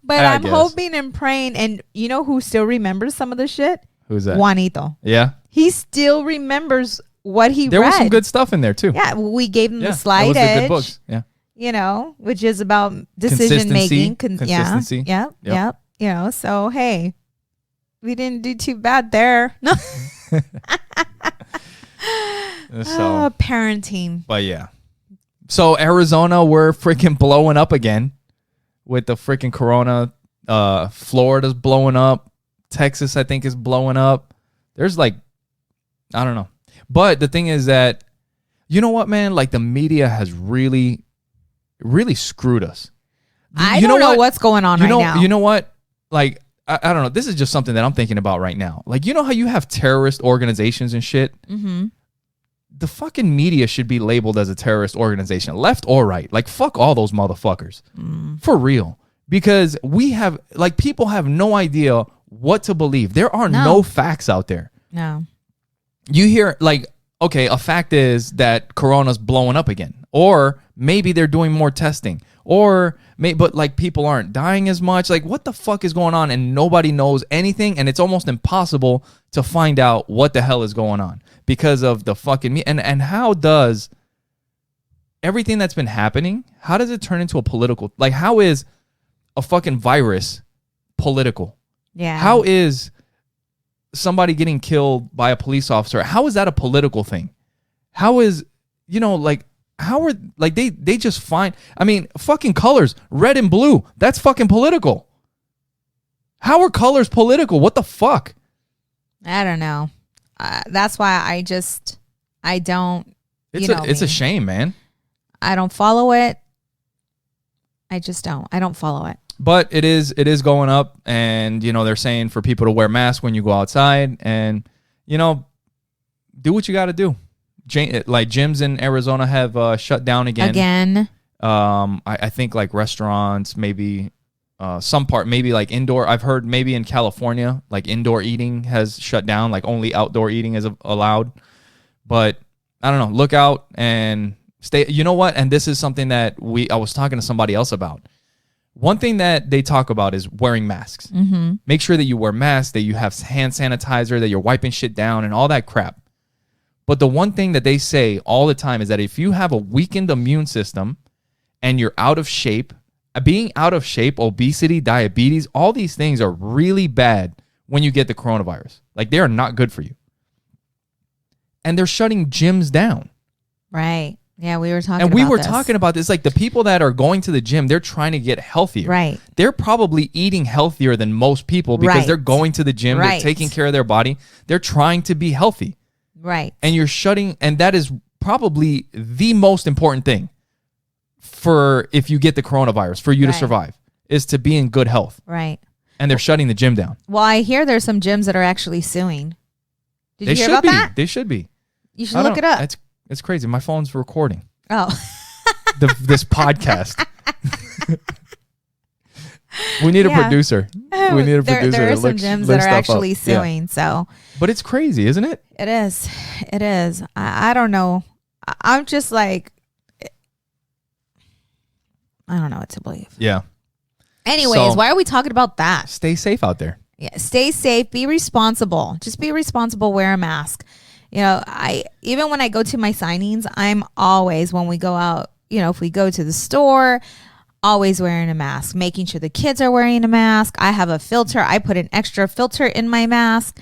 But I'm guess. hoping and praying. And you know who still remembers some of the shit? Who's that? Juanito. Yeah. He still remembers what he read. There was some good stuff in there too. Yeah. We gave him the Slide was Edge. The good books. Yeah. You know, which is about decision making. Consistency. Yep. You know, so hey, we didn't do too bad there. No. Parenting. But yeah. So Arizona, we're freaking blowing up again with the freaking corona. Florida's blowing up. Texas, I think, is blowing up. There's like, I don't know. But the thing is that, you know what, man? Like the media has really, really screwed us. I don't know what's going on right now. You know what? Like, I don't know. This is just something that I'm thinking about right now. Like, you know how you have terrorist organizations and shit? Mm-hmm. The fucking media should be labeled as a terrorist organization, left or right. Like, fuck all those motherfuckers. For real. Because people have no idea what to believe. There are no facts out there. No. You hear, like, okay, a fact is that Corona's blowing up again. Or maybe they're doing more testing. But like people aren't dying as much. Like, what the fuck is going on? And nobody knows anything. And it's almost impossible to find out what the hell is going on because of the fucking and how does everything that's been happening, how does it turn into a political, like, how is a fucking virus political? Yeah. How is somebody getting killed by a police officer? How is that a political thing? How is, like, how are, like, they just find, I mean, fucking colors, red and blue, that's fucking political. How are colors political? What the fuck? I don't know. That's why I don't, it's a shame, man. I don't follow it. I just don't. I don't follow it. But it is going up, and, they're saying for people to wear masks when you go outside, and, do what you got to do. Like gyms in Arizona have shut down again. I think like restaurants, maybe some part, maybe like indoor. I've heard maybe in California, like indoor eating has shut down, like only outdoor eating is allowed. But I don't know. Look out and stay. You know what? And this is something that I was talking to somebody else about. One thing that they talk about is wearing masks. Mm-hmm. Make sure that you wear masks, that you have hand sanitizer, that you're wiping shit down and all that crap. But the one thing that they say all the time is that if you have a weakened immune system and you're out of shape, being out of shape, obesity, diabetes, all these things are really bad when you get the coronavirus. Like, they are not good for you. And they're shutting gyms down. Right. Yeah, we were talking about this. And we were talking about this. Like, the people that are going to the gym, they're trying to get healthier. Right. They're probably eating healthier than most people because they're going to the gym. Right. They're taking care of their body. They're trying to be healthy. Right. And you're shutting, and that is probably the most important thing for if you get the coronavirus, for you to survive, is to be in good health. Right. And they're shutting the gym down. Well, I hear there's some gyms that are actually suing. Did you hear about that? They should be. You should look it up. It's crazy. My phone's recording. Oh. This podcast. We need a producer. We need a producer. There are some gyms that are actually suing. So, but it's crazy, isn't it? It is. It is. I don't know. I'm just like, I don't know what to believe. Yeah. Anyways, why are we talking about that? Stay safe out there. Yeah. Stay safe. Be responsible. Just be responsible. Wear a mask. Even when I go to my signings, I'm always, when we go out, if we go to the store, always wearing a mask, making sure the kids are wearing a mask. I have a filter. I put an extra filter in my mask.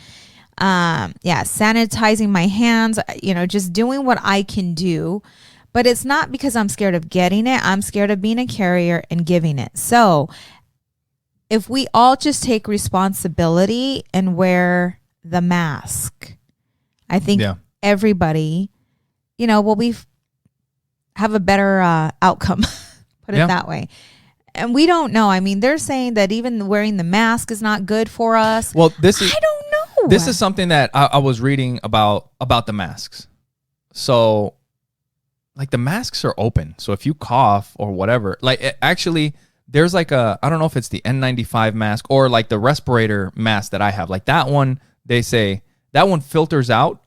Sanitizing my hands, just doing what I can do. But it's not because I'm scared of getting it. I'm scared of being a carrier and giving it. So if we all just take responsibility and wear the mask, I think everybody, will have a better outcome. Put it that way. And we don't know. I mean, they're saying that even wearing the mask is not good for us. Well, I don't know. This is something that I was reading about the masks. So, like, the masks are open. So if you cough or whatever, like, actually, there's like I don't know if it's the N95 mask or like the respirator mask that I have. Like, that one, they say that one filters out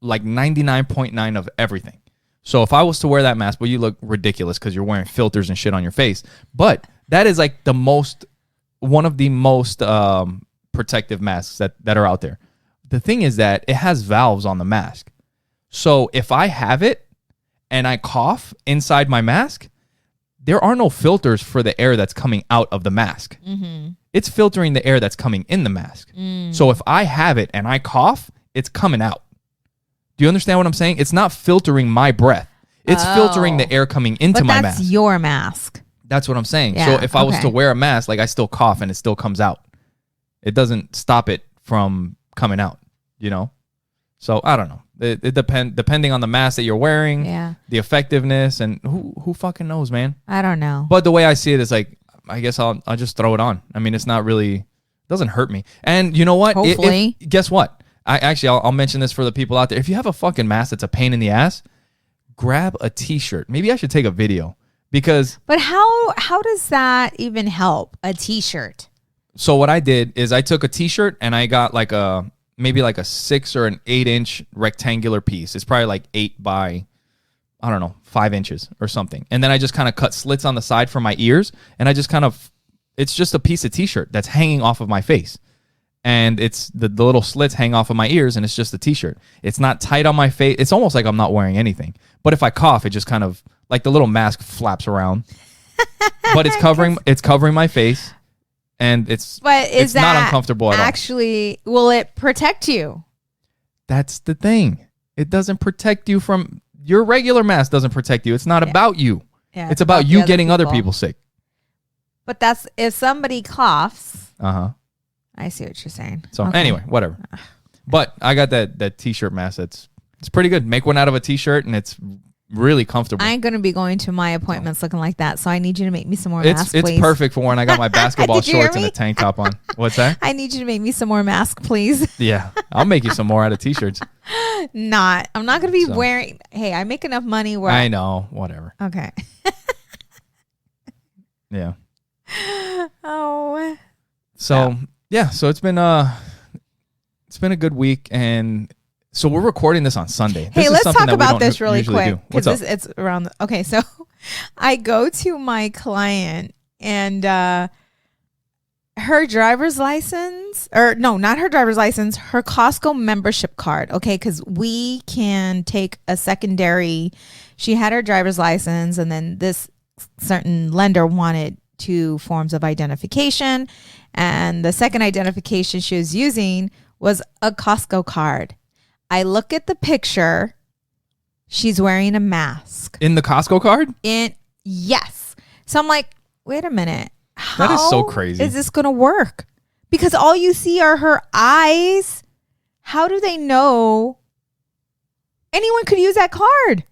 like 99.9 of everything. So if I was to wear that mask, well, you look ridiculous because you're wearing filters and shit on your face. But that is like one of the most protective masks that are out there. The thing is that it has valves on the mask. So if I have it and I cough inside my mask, there are no filters for the air that's coming out of the mask. Mm-hmm. It's filtering the air that's coming in the mask. So if I have it and I cough, it's coming out. Do you understand what I'm saying? It's not filtering my breath. It's filtering the air coming into my mask. But that's your mask. That's what I'm saying. Yeah, so if I was to wear a mask, like, I still cough and it still comes out. It doesn't stop it from coming out, So I don't know. Depending on the mask that you're wearing, the effectiveness, and who fucking knows, man. I don't know. But the way I see it is like, I guess I'll just throw it on. I mean, it's not really, it doesn't hurt me. And you know what? Hopefully. Guess what? I'll mention this for the people out there. If you have a fucking mask that's a pain in the ass, grab a t-shirt. Maybe I should take a video because. But how does that even help? A t-shirt. So what I did is I took a t-shirt and I got like maybe like a 6 or an 8-inch rectangular piece. It's probably like 8 by, I don't know, 5 inches or something. And then I just kind of cut slits on the side for my ears. And I just it's just a piece of t-shirt that's hanging off of my face. And it's the little slits hang off of my ears and it's just a t-shirt. It's not tight on my face. It's almost like I'm not wearing anything. But if I cough, it just kind of like the little mask flaps around. But it's covering my face. And it's not uncomfortable at all. Actually, will it protect you? That's the thing. It doesn't protect you from your regular mask. Doesn't protect you. It's not about you. Yeah, it's about you getting other people sick. But that's if somebody coughs. I see what you're saying. So anyway, whatever. But I got that t-shirt mask. It's pretty good. Make one out of a t-shirt, and it's really comfortable. I ain't gonna be going to my appointments looking like that, so I need you to make me some more masks, please. It's perfect for when I got my basketball shorts and a tank top on. What's that? I need you to make me some more masks, please. Yeah, I'll make you some more out of t-shirts. I'm not gonna be wearing. Hey, I make enough money where I know. Whatever. Okay. Yeah. Oh. So yeah, so it's been a good week, and so we're recording this on Sunday. Hey, let's talk about this really quick because it's around. Okay, so I go to my client and her driver's license, or no, not her driver's license, her Costco membership card. Okay, because we can take a secondary. She had her driver's license, and then this certain lender wanted 2 forms of identification, and the second identification she was using was a Costco card. I look at the picture. She's wearing a mask. In the Costco card? Yes. So I'm like, wait a minute. That is so crazy. Is this going to work? Because all you see are her eyes. How do they know anyone could use that card?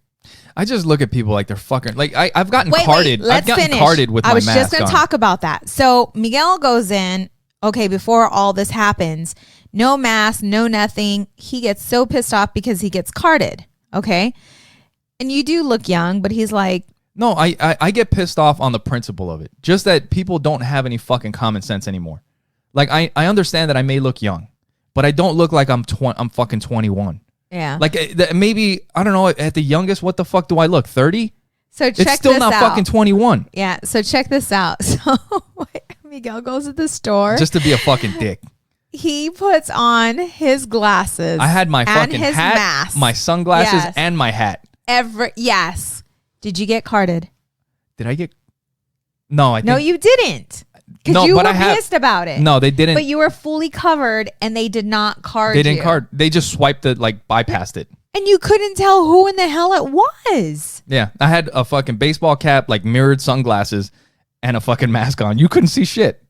I just look at people like they're fucking like I've gotten carded. I've gotten carded with my mask on. I was just going to talk about that. So Miguel goes in, okay, before all this happens, no mask, no nothing. He gets so pissed off because he gets carded. Okay. And you do look young, but he's like, no, I get pissed off on the principle of it. Just that people don't have any fucking common sense anymore. Like I understand that I may look young, but I don't look like I'm fucking 21. Yeah. Like maybe, I don't know, at the youngest, what the fuck do I look? 30? So check this out. It's still not fucking 21. Yeah. So check this out. So Miguel goes to the store. Just to be a fucking dick. He puts on his glasses. I had my fucking his hat, mask. my sunglasses, and my hat. Yes. Did you get carded? Did I get? No, No, you didn't. Because you were pissed about it. No, they didn't. But you were fully covered, and they did not card you. They didn't card. They just swiped it, like bypassed it. And you couldn't tell who in the hell it was. Yeah, I had a fucking baseball cap, like mirrored sunglasses, and a fucking mask on. You couldn't see shit.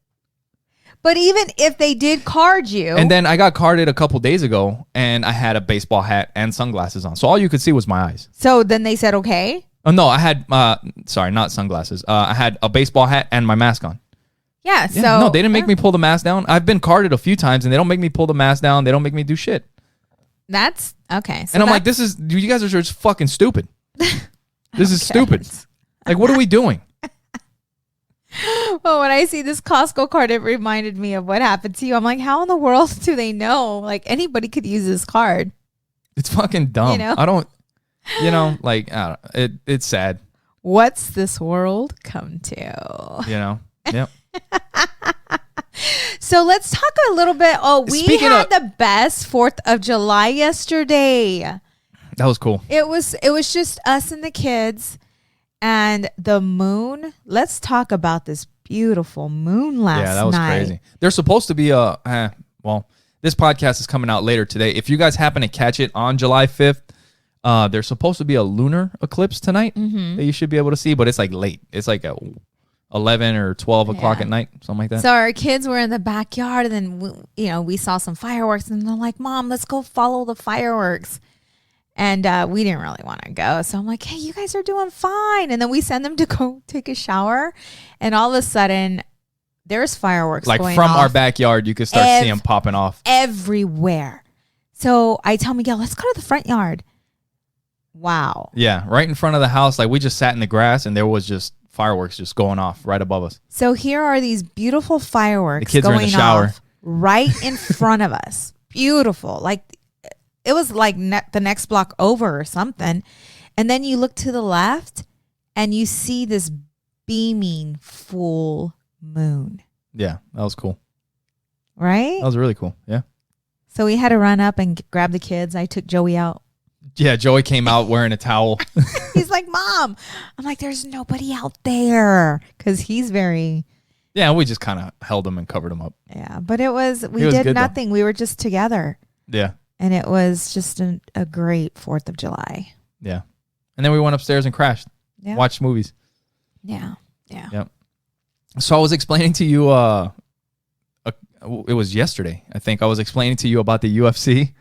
But even if they did card you. And then I got carded a couple days ago, and I had a baseball hat and sunglasses on. So all you could see was my eyes. So then they said, okay. Oh, no, I had, sorry, not sunglasses. I had a baseball hat and my mask on. Yeah, so. No, they didn't make me pull the mask down. I've been carded a few times, and they don't make me pull the mask down. They don't make me do shit. That's, okay. So and I'm like, you guys are just fucking stupid. This is stupid. Like, what are we doing? Well, when I see this Costco card, it reminded me of what happened to you. I'm like, how in the world do they know? Like, anybody could use this card. It's fucking dumb. You know? I don't, like, I don't, it's sad. What's this world come to? Yep. So let's talk a little bit. We had the best 4th of July yesterday. That was cool. It was just us and the kids. And the moon, let's talk about this beautiful moon last night. Yeah, that was crazy. There's supposed to be this podcast is coming out later today. If you guys happen to catch it on July 5th, there's supposed to be a lunar eclipse tonight that you should be able to see, but it's like late. It's like 11 or 12 o'clock at night, something like that. So our kids were in the backyard, and then we saw some fireworks, and they're like, "Mom, let's go follow the fireworks." And we didn't really want to go. So I'm like, hey, you guys are doing fine. And then we send them to go take a shower. And all of a sudden, there's fireworks like going from off our backyard. You could start seeing them popping off everywhere. So I tell Miguel, let's go to the front yard. Wow. Yeah, right in front of the house. Like we just sat in the grass and there was just fireworks just going off right above us. So here are these beautiful fireworks the kids going are in the shower. off right in front of us. Beautiful. Like it was like the next block over or something. And then you look to the left and you see this beaming full moon. Yeah, that was cool. Right? That was really cool. Yeah. So we had to run up and grab the kids. I took Joey out. Yeah, Joey came out wearing a towel. He's like, Mom. I'm like, there's nobody out there. Because he's very... Yeah, we just kind of held him and covered him up. Yeah, but we was did good, nothing. Though. We were just together. Yeah. And it was just a great 4th of July. Yeah. And then we went upstairs and crashed. Yeah. Watched movies. Yeah. Yeah. Yep. So I was explaining to you, it was yesterday, I think. I was explaining to you about the UFC.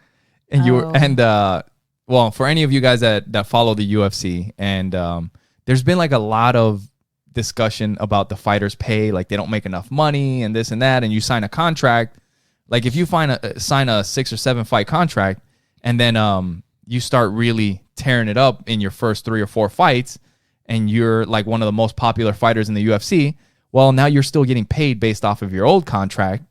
And well, for any of you guys that follow the UFC, and there's been like a lot of discussion about the fighters' pay, like they don't make enough money and this and that, and you sign a contract. Like if you sign a 6 or 7 fight contract, and then you start really tearing it up in your first 3 or 4 fights, and you're like one of the most popular fighters in the UFC, well, now you're still getting paid based off of your old contract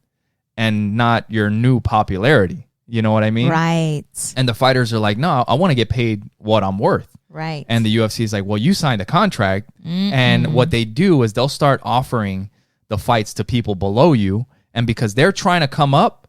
and not your new popularity. You know what I mean? Right. And the fighters are like, no, I want to get paid what I'm worth. Right. And the UFC is like, well, you signed a contract. And what they do is they'll start offering the fights to people below you. And because they're trying to come up,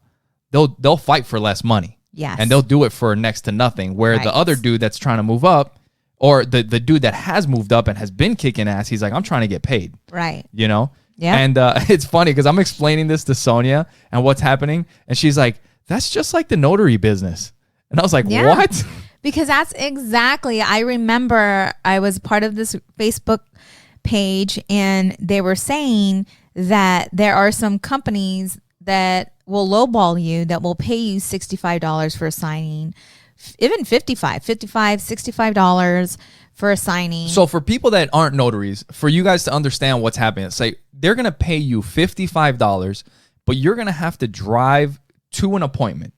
they'll fight for less money. Yes. And they'll do it for next to nothing. Where the other dude that's trying to move up, or the dude that has moved up and has been kicking ass, he's like, I'm trying to get paid. Right. You know? Yeah. And it's funny because I'm explaining this to Sonia and what's happening. And she's like, that's just like the notary business. And I was like, what? Because that's exactly, I remember I was part of this Facebook page and they were saying that there are some companies that will lowball you, that will pay you $65 for a signing, even $65 for a signing. So for people that aren't notaries, for you guys to understand what's happening, say they're going to pay you $55, but you're going to have to drive to an appointment.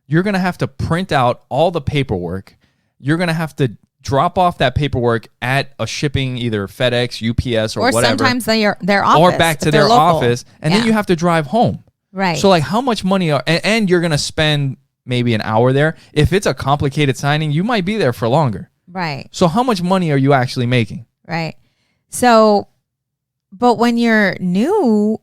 You're going to have to print out all the paperwork. You're going to have to drop off that paperwork at a shipping, either FedEx, UPS, or whatever. Or sometimes their office. Or back to their office. And then you have to drive home. Right. So like how much money and you're going to spend maybe an hour there. If it's a complicated signing, you might be there for longer. Right. So how much money are you actually making? Right. So, but when you're new,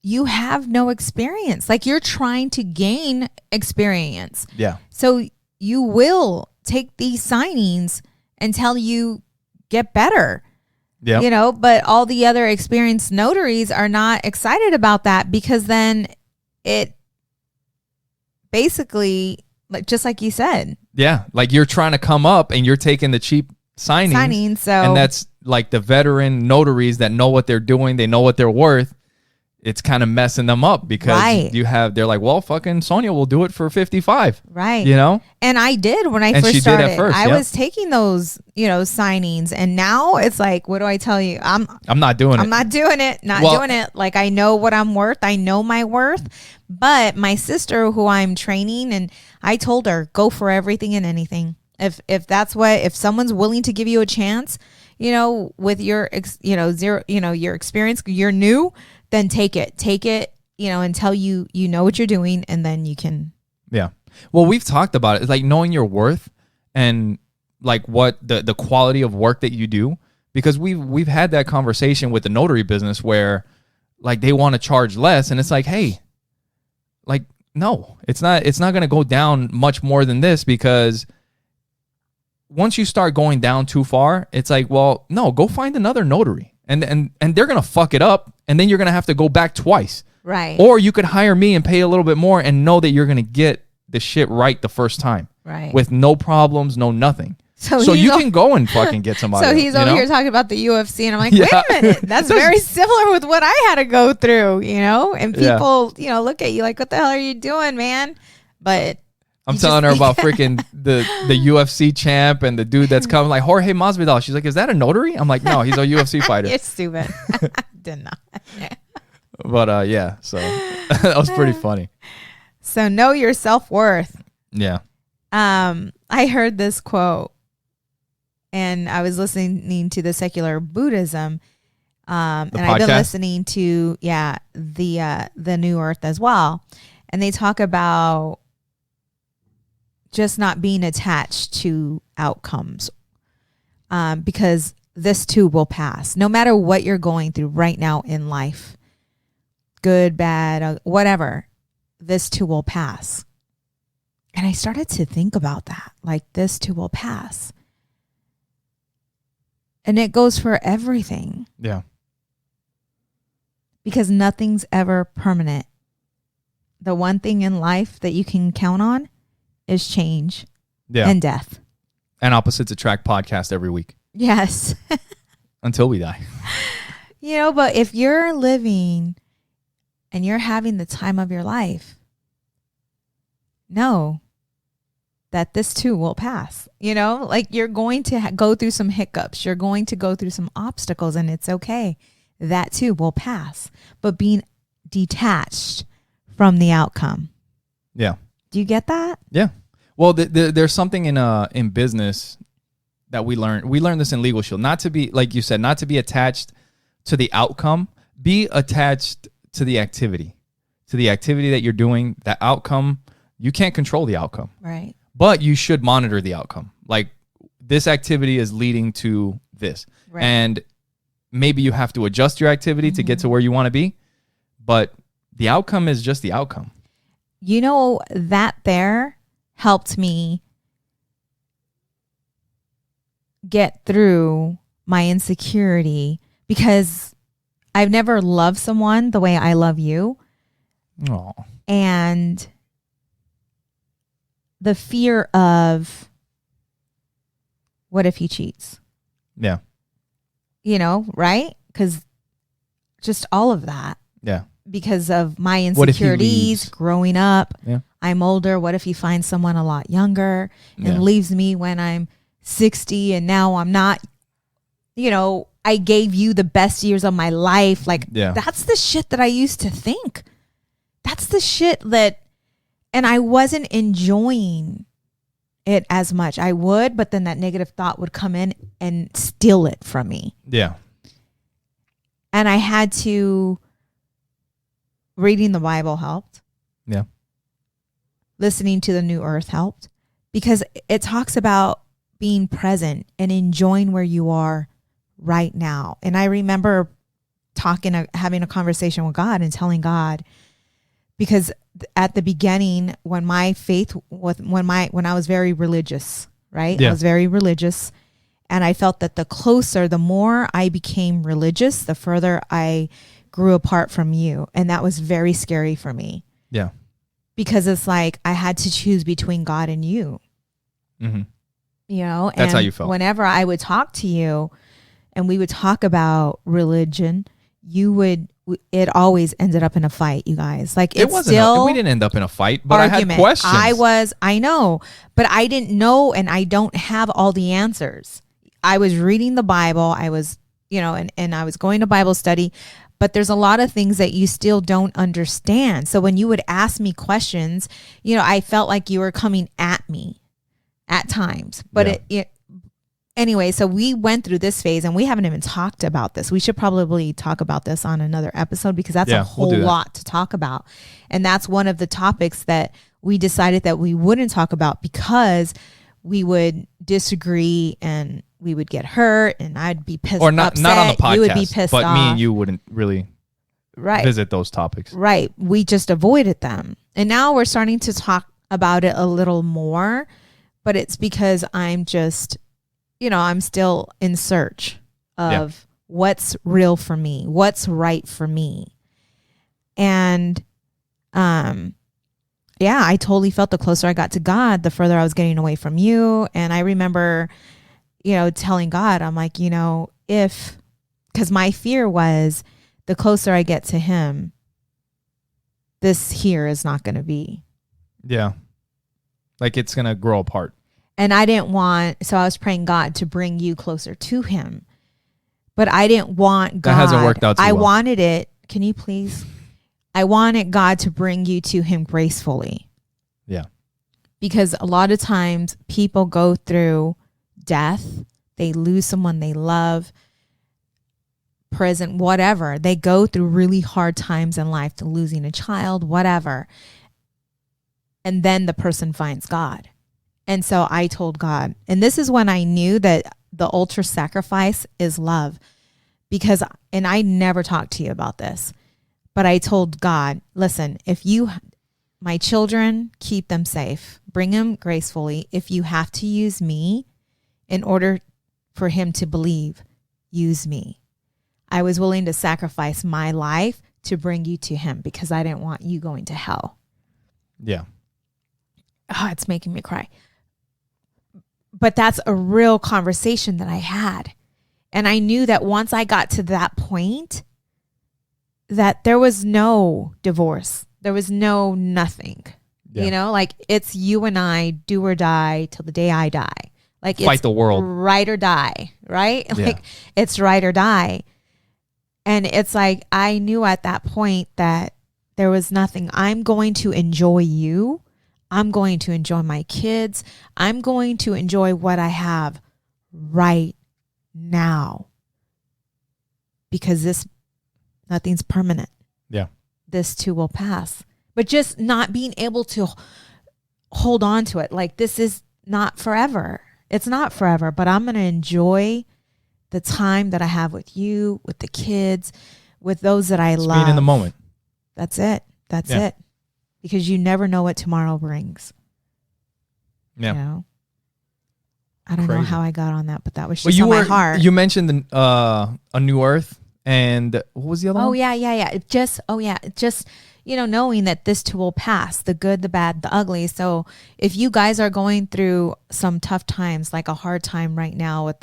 you have no experience. Like you're trying to gain experience. Yeah. So you will take these signings until you get better. Yeah. You know, but all the other experienced notaries are not excited about that because then it basically, like just like you said. Yeah. Like you're trying to come up and you're taking the cheap signings. And that's like the veteran notaries that know what they're doing. They know what they're worth. It's kind of messing them up because they're like, well, fucking Sonia will do it for 55. Right. You know? And I did when I first started. Did at first, I was taking those, signings, and now it's like, what do I tell you? I'm not doing it. I'm not doing it. Doing it. Like I know what I'm worth. I know my worth. But my sister, who I'm training, and I told her, go for everything and anything. If someone's willing to give you a chance, with your your experience, you're new, then take it, until you know what you're doing, and then you can. Yeah. Well, we've talked about it. It's like knowing your worth and like what the quality of work that you do, because we've had that conversation with the notary business where like they want to charge less, and it's like, hey, like, no, it's not going to go down much more than this, because once you start going down too far, it's like, well, no, go find another notary. And they're going to fuck it up, and then you're going to have to go back twice. Right. Or you could hire me and pay a little bit more and know that you're going to get the shit right the first time. Right. With no problems, no nothing. So you can go and fucking get somebody. So he's over here talking about the UFC, and I'm like, wait a minute. That's very similar with what I had to go through, And people, look at you like, what the hell are you doing, man? But I'm telling her about freaking the UFC champ and the dude that's coming, like Jorge Masvidal. She's like, is that a notary? I'm like, no, he's a UFC fighter. You're stupid. Did not. But yeah, so that was pretty funny. So know your self-worth. Yeah. I heard this quote and I was listening to the Secular Buddhism. And podcast? I've been listening to, the New Earth as well. And they talk about just not being attached to outcomes, because this too will pass. No matter what you're going through right now in life, good, bad, whatever, this too will pass. And I started to think about that, like this too will pass. And it goes for everything. Yeah. Because nothing's ever permanent. The one thing in life that you can count on is change and death. And Opposites Attract podcast every week. Yes. Until we die. But if you're living and you're having the time of your life, know that this too will pass. Like you're going to go through some hiccups. You're going to go through some obstacles, and it's okay. That too will pass. But being detached from the outcome. Yeah. Do you get that? Yeah. Well, there's something in business that we learned. We learned this in Legal Shield. Not to be, like you said, not to be attached to the outcome. Be attached to the activity. To the activity that you're doing. The outcome, you can't control the outcome. Right. But you should monitor the outcome. Like, this activity is leading to this. Right. And maybe you have to adjust your activity to get to where you want to be. But the outcome is just the outcome. That there helped me get through my insecurity, because I've never loved someone the way I love you. Oh. And the fear of, what if he cheats? Yeah. Right? Because just all of that. Yeah. Because of my insecurities growing up. Yeah. I'm older. What if he finds someone a lot younger and leaves me when I'm 60 and now I'm not, I gave you the best years of my life. Like, that's the shit that I used to think. That's the shit and I wasn't enjoying it as much. I would, but then that negative thought would come in and steal it from me. Yeah. And I had to, reading the Bible helped. Yeah. Listening to the New Earth helped, because it talks about being present and enjoying where you are right now. And I remember having a conversation with God and telling God, because at the beginning, when my faith when I was very religious, right? Yeah. I was very religious, and I felt that the more I became religious, the further I grew apart from you. And that was very scary for me. Yeah. Because it's like I had to choose between God and you. Mm-hmm. And that's how you felt. Whenever I would talk to you and we would talk about religion, it always ended up in a fight, you guys. Like, we didn't end up in a fight, but argument. I had questions. I know, but I didn't know, and I don't have all the answers. I was reading the Bible. I was, and I was going to Bible study, but there's a lot of things that you still don't understand. So when you would ask me questions, I felt like you were coming at me at times, but anyway, so we went through this phase, and we haven't even talked about this. We should probably talk about this on another episode, because that's a whole lot to talk about. And that's one of the topics that we decided that we wouldn't talk about, because we would disagree and we would get hurt, and I'd be pissed. Or not on the podcast, you would be pissed but off. Me and you wouldn't really visit those topics. Right. We just avoided them. And now we're starting to talk about it a little more, but it's because I'm just, I'm still in search of what's real for me, what's right for me. And I totally felt the closer I got to God, the further I was getting away from you. And I remember, telling God, I'm like, because my fear was, the closer I get to him, this here is not going to be. Yeah. Like it's going to grow apart. And I didn't want, so I was praying God to bring you closer to him. But I didn't want God. That hasn't worked out too well. Wanted it. Can you please? I wanted God to bring you to him gracefully. Yeah. Because a lot of times people go through death. They lose someone they love, prison, whatever. They go through really hard times in life, to losing a child, whatever. And then the person finds God. And so I told God, and this is when I knew that the ultra sacrifice is love. Because, and I never talked to you about this, but I told God, listen, if you, my children, keep them safe, bring them gracefully. If you have to use me in order for him to believe, use me. I was willing to sacrifice my life to bring you to him because I didn't want you going to hell. Yeah. Oh, it's making me cry. But that's a real conversation that I had. And I knew that once I got to that point, that there was no divorce. There was no nothing. Yeah. You know, like it's you and I, do or die till the day I die. Like fight it's the world. Right or die, right? Yeah. Like it's right or die. And it's like I knew at that point that there was nothing. I'm going to enjoy you. I'm going to enjoy my kids. I'm going to enjoy what I have right now. Because nothing's permanent. Yeah. This too will pass. But just not being able to hold on to it. Like this is not forever. It's not forever, but I'm going to enjoy the time that I have with you, with the kids, with those that I love. Being in the moment. That's it. That's it. Because you never know what tomorrow brings. Yeah. You know? I don't know how I got on that, but that was just on my heart. You mentioned A New Earth, and what was the other one? Oh, yeah. It just, you know, knowing that this too will pass, the good, the bad, the ugly. So if you guys are going through some tough times, like a hard time right now with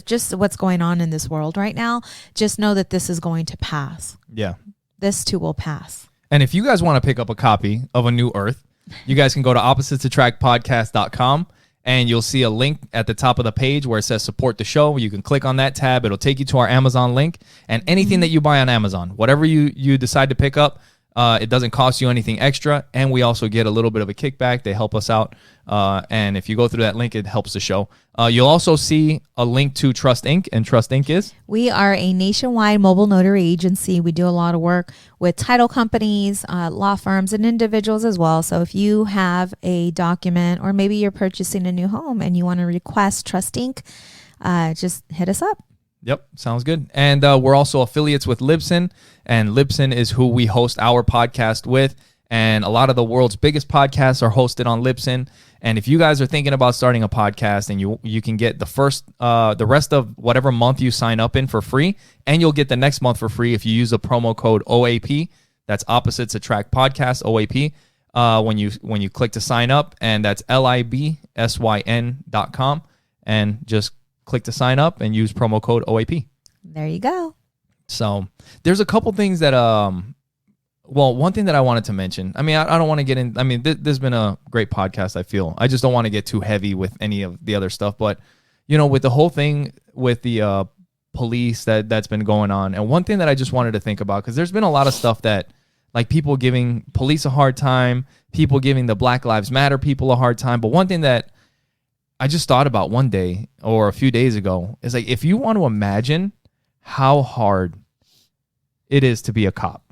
just what's going on in this world right now, just know that this is going to pass. Yeah. This too will pass. And if you guys want to pick up a copy of A New Earth, you guys can go to oppositesattractpodcast.com and you'll see a link at the top of the page where it says support the show. You can click on that tab. It'll take you to our Amazon link, and anything that you buy on Amazon, whatever you decide to pick up, it doesn't cost you anything extra, and we also get a little bit of a kickback. They help us out, and if you go through that link, it helps the show. You'll also see a link to Trust Inc., and Trust Inc. is? We are a nationwide mobile notary agency. We do a lot of work with title companies, law firms, and individuals as well. So if you have a document, or maybe you're purchasing a new home and you want to request Trust Inc., just hit us up. Yep, sounds good. And we're also affiliates with Libsyn, and Libsyn is who we host our podcast with. And a lot of the world's biggest podcasts are hosted on Libsyn. And if you guys are thinking about starting a podcast, and you can get the rest of whatever month you sign up in for free, and you'll get the next month for free if you use the promo code OAP. That's Opposites Attract Podcast, OAP. When you click to sign up, and that's libsyn.com, and just click to sign up and use promo code OAP. There you go. So there's a couple things that one thing that I wanted to mention. I mean, I don't want to get in. I mean, this has been a great podcast, I feel. I just don't want to get too heavy with any of the other stuff. But, you know, with the whole thing with the police that's been going on, and one thing that I just wanted to think about, because there's been a lot of stuff that, like, people giving police a hard time, people giving the Black Lives Matter people a hard time. But one thing that I just thought about one day or a few days ago is, like, if you want to imagine how hard it is to be a cop,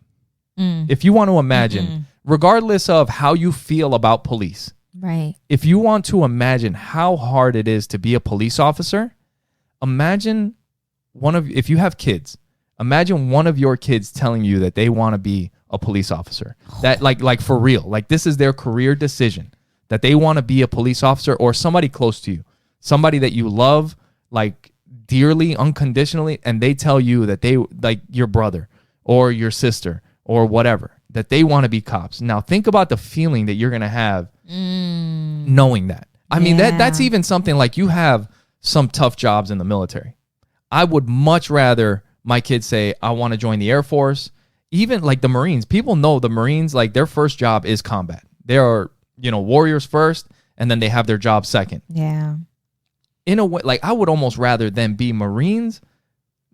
if you want to imagine, regardless of how you feel about police, right? If you want to imagine how hard it is to be a police officer, imagine if you have kids, imagine one of your kids telling you that they want to be a police officer, that like for real, like this is their career decision, that they want to be a police officer, or somebody close to you, somebody that you love, like dearly, unconditionally, and they tell you that they, like your brother or your sister or whatever, that they want to be cops. Now think about the feeling that you're going to have knowing that. I mean, that's even something, like, you have some tough jobs in the military. I would much rather my kids say, I want to join the Air Force. Even like the Marines, people know the Marines, like their first job is combat. They are, warriors first, and then they have their job second. Yeah. In a way, like I would almost rather them be Marines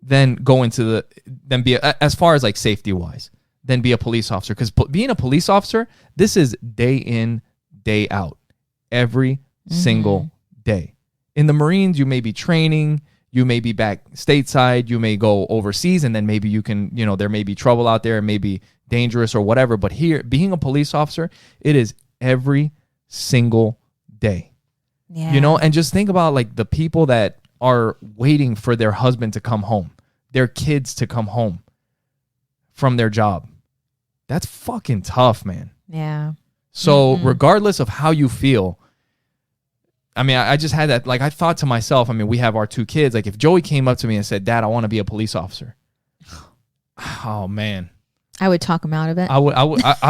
than go into than be as far as like safety wise, than be a police officer. Because being a police officer, this is day in, day out, every single day. In the Marines, you may be training, you may be back stateside, you may go overseas, and then maybe you can, there may be trouble out there, it may be dangerous or whatever. But here, being a police officer, it is every single day. Yeah. And just think about like the people that are waiting for their husband to come home, their kids to come home from their job. That's fucking tough, man. Yeah. So regardless of how you feel, I mean, I just had that, like I thought to myself, I mean, we have our 2 kids. Like if Joey came up to me and said, Dad, I want to be a police officer. Oh man. I would talk him out of it. I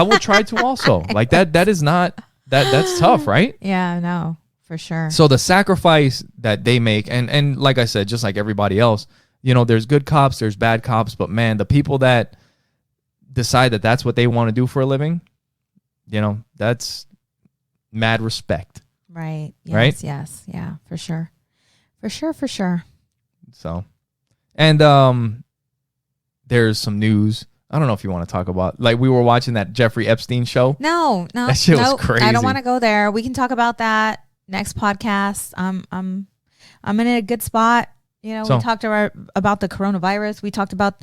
would try to also. Like that is not, that's tough, right? Yeah, no. For sure. So the sacrifice that they make, and like I said, just like everybody else, there's good cops, there's bad cops, but man, the people that decide that that's what they want to do for a living, that's mad respect. Right. Yes, right. Yes. Yeah. For sure. For sure. For sure. So, and there's some news. I don't know if you want to talk about, like we were watching that Jeffrey Epstein show. No. That shit was crazy. I don't want to go there. We can talk about that next podcast. I'm in a good spot. We talked about the coronavirus. We talked about,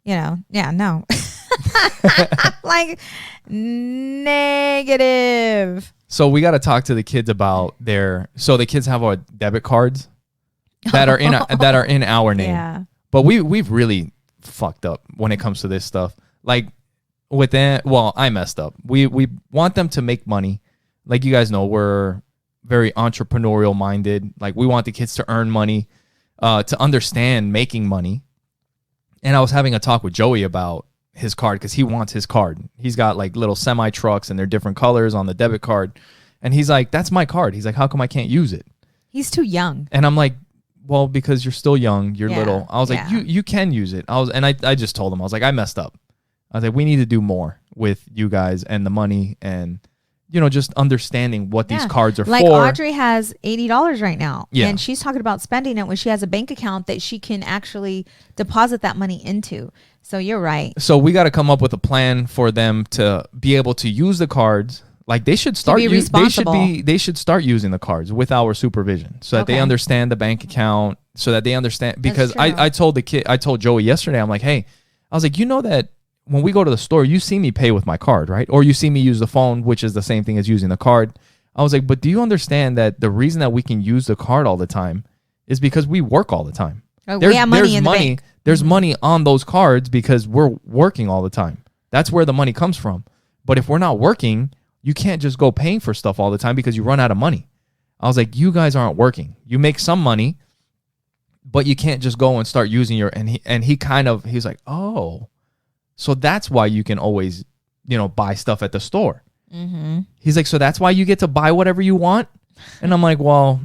no. Like negative. So we got to talk to the kids about so the kids have our debit cards that are in our name. Yeah. But we've really fucked up when it comes to this stuff. Like I messed up. We want them to make money. Like you guys know, we're very entrepreneurial minded. Like we want the kids to earn money, to understand making money. And I was having a talk with Joey about his card because he wants his card. He's got like little semi trucks and they're different colors on the debit card. And he's like, that's my card. He's like, how come I can't use it? He's too young. And I'm like, well, because you're still young, you're little. I was like, you can use it. I just told him, I was like, I messed up. I was like, we need to do more with you guys and the money and just understanding what these cards are like for. Like Audrey has $80 right now. Yeah. And she's talking about spending it when she has a bank account that she can actually deposit that money into. So you're right. So we got to come up with a plan for them to be able to use the cards. Like they should start. They should start using the cards with our supervision, so that they understand the bank account, so that they understand. Because I told Joey yesterday, I'm like, hey, I was like, that when we go to the store, you see me pay with my card, right? Or you see me use the phone, which is the same thing as using the card. I was like, but do you understand that the reason that we can use the card all the time is because we work all the time. We have money in the bank. There's money on those cards because we're working all the time. That's where the money comes from. But if we're not working, you can't just go paying for stuff all the time because you run out of money. I was like, you guys aren't working. You make some money, but you can't just go and start using your, he's like, oh, so that's why you can always, buy stuff at the store. Mm-hmm. He's like, so that's why you get to buy whatever you want? And I'm like, well,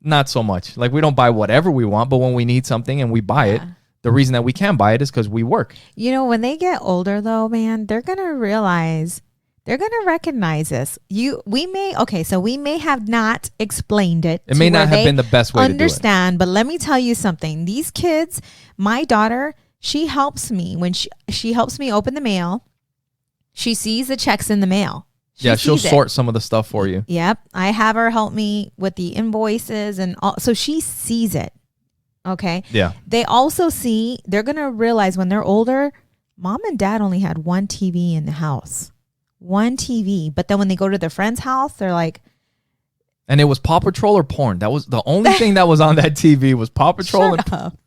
not so much. Like we don't buy whatever we want, but when we need something and we buy it, the reason that we can buy it is because we work. When they get older though, man, they're going to realize, they're going to recognize this. We may have not explained it. It may not have been the best way to understand, but let me tell you something. These kids, my daughter, she helps me when she helps me open the mail. She sees the checks in the mail. She'll sort some of the stuff for you. Yep. I have her help me with the invoices and all. So she sees it. Okay. Yeah. They also they're going to realize when they're older, mom and dad only had one TV in the house. One TV. But then when they go to their friend's house, they're like. And it was Paw Patrol or porn. That was the only thing that was on that TV was Paw Patrol. Shut up.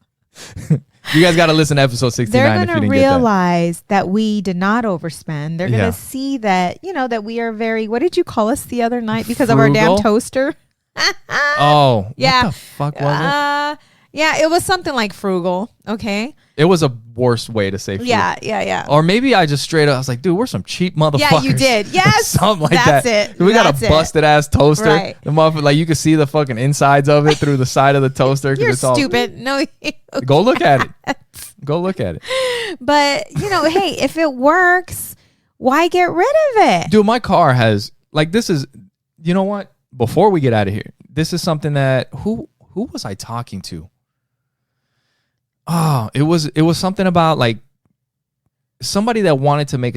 You guys got to listen to episode 69 if you didn't get that. They're going to realize that we did not overspend. They're going to see that, that we are very, what did you call us the other night because of our damn toaster? Oh, yeah. What the fuck was it? Yeah, it was something like frugal. Okay. It was a worse way to say frugal. Yeah. Or maybe I just straight up, I was like, dude, we're some cheap motherfuckers. Yeah, you did. Yes. Something like that's that. It. We got a busted ass toaster. Right. The motherfucker, like you can see the fucking insides of it through the side of the toaster. You're stupid. No. Go look at it. Go look at it. But, hey, if it works, why get rid of it? Dude, my car has, like, this is, you know what? Before we get out of here, this is something that who was I talking to? Oh, it was something about like somebody that wanted to make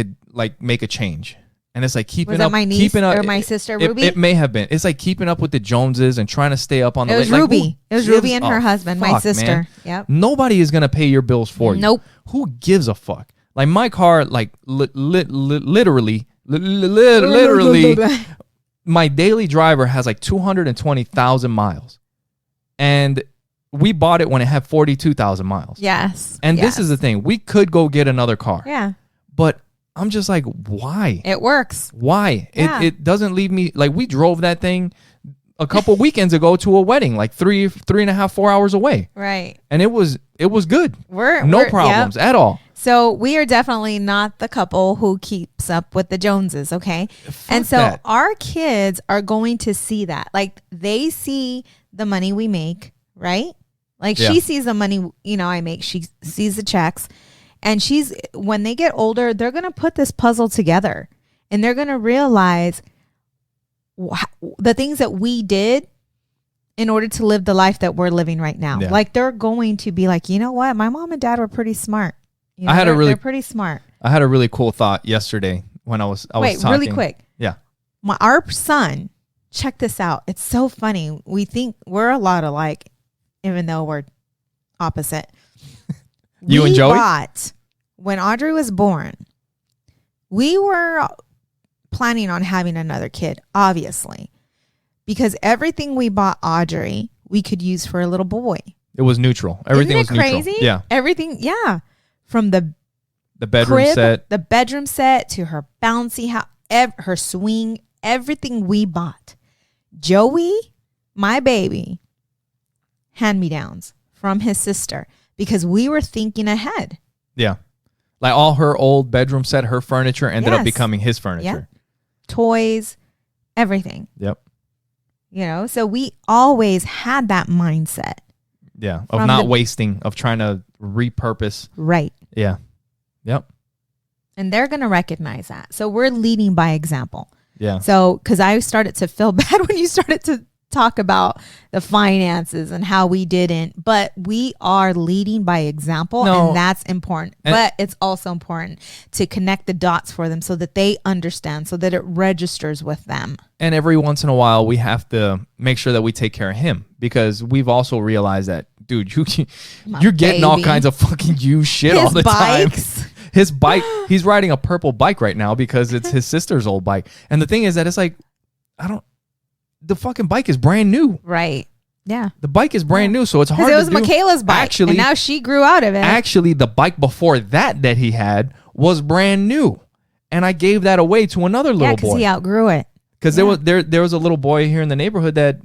a change. And it's like keeping up. My niece or my sister Ruby? It may have been. It's like keeping up with the Joneses and trying to stay up on the. It was Ruby. It was Ruby and her husband, my sister. Man. Yep. Nobody is gonna pay your bills for you. Nope. Who gives a fuck? Like my car, like literally, my daily driver has like 220,000 miles, and we bought it when it had 42,000 miles. Yes. And this is the thing: we could go get another car. Yeah. But I'm just like, why? It works. Why? Yeah. It doesn't leave me like we drove that thing a couple weekends ago to a wedding, like 3.5, 4 hours away. Right. And it was good. We're no problems at all. So we are definitely not the couple who keeps up with the Joneses, okay? And so that. our kids are going to see that. Like they see the money we make, right? Like she sees the money, I make. She sees the checks. And when they get older, they're going to put this puzzle together and they're going to realize the things that we did in order to live the life that we're living right now. Yeah. Like they're going to be like, you know what? My mom and dad were pretty smart. They're pretty smart. I had a really cool thought yesterday when I was talking. Really quick. Yeah. Our son, check this out. It's so funny. We think we're a lot alike, even though we're opposite. You and Joey? When Audrey was born, we were planning on having another kid, obviously, because everything we bought Audrey, we could use for a little boy. It was neutral. Everything was crazy? Neutral. Yeah. Everything, yeah. From the bedroom crib, set, the bedroom set to her bouncy house, her swing, everything we bought. Joey, my baby, hand-me-downs from his sister. Because we were thinking ahead. Yeah. Like all her old bedroom set, her furniture ended up becoming his furniture. Yep. Toys, everything. Yep. So we always had that mindset. Yeah. Of not wasting, of trying to repurpose. Right. Yeah. Yep. And they're going to recognize that. So we're leading by example. Yeah. So, because I started to feel bad when you started to talk about the finances and how we didn't, but we are leading by example, and that's important. But it's also important to connect the dots for them so that they understand, so that it registers with them. And every once in a while, we have to make sure that we take care of him, because we've also realized that, dude, you're getting all kinds of fucking used shit all the time. His bike, he's riding a purple bike right now because it's his sister's old bike. And the thing is that it's like, the fucking bike is brand new. Right. Yeah. The bike is brand new, so it's hard to do. Because it was Michaela's bike, actually, and now she grew out of it. Actually, the bike before that he had was brand new. And I gave that away to another little boy. Yeah, because he outgrew it. Because there was a little boy here in the neighborhood that,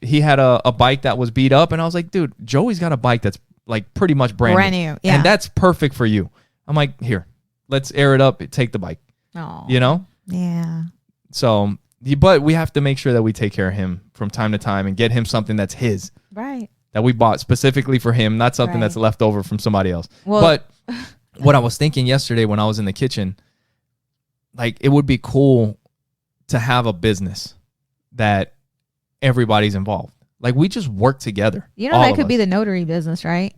he had a bike that was beat up. And I was like, dude, Joey's got a bike that's like pretty much brand new. Yeah. And that's perfect for you. I'm like, here, let's air it up. Take the bike. Oh. Yeah. So... But we have to make sure that we take care of him from time to time and get him something that's his. Right. That we bought specifically for him, not something that's left over from somebody else. Well, but what I was thinking yesterday when I was in the kitchen, like it would be cool to have a business that everybody's involved. Like we just work together. That could be the notary business, right?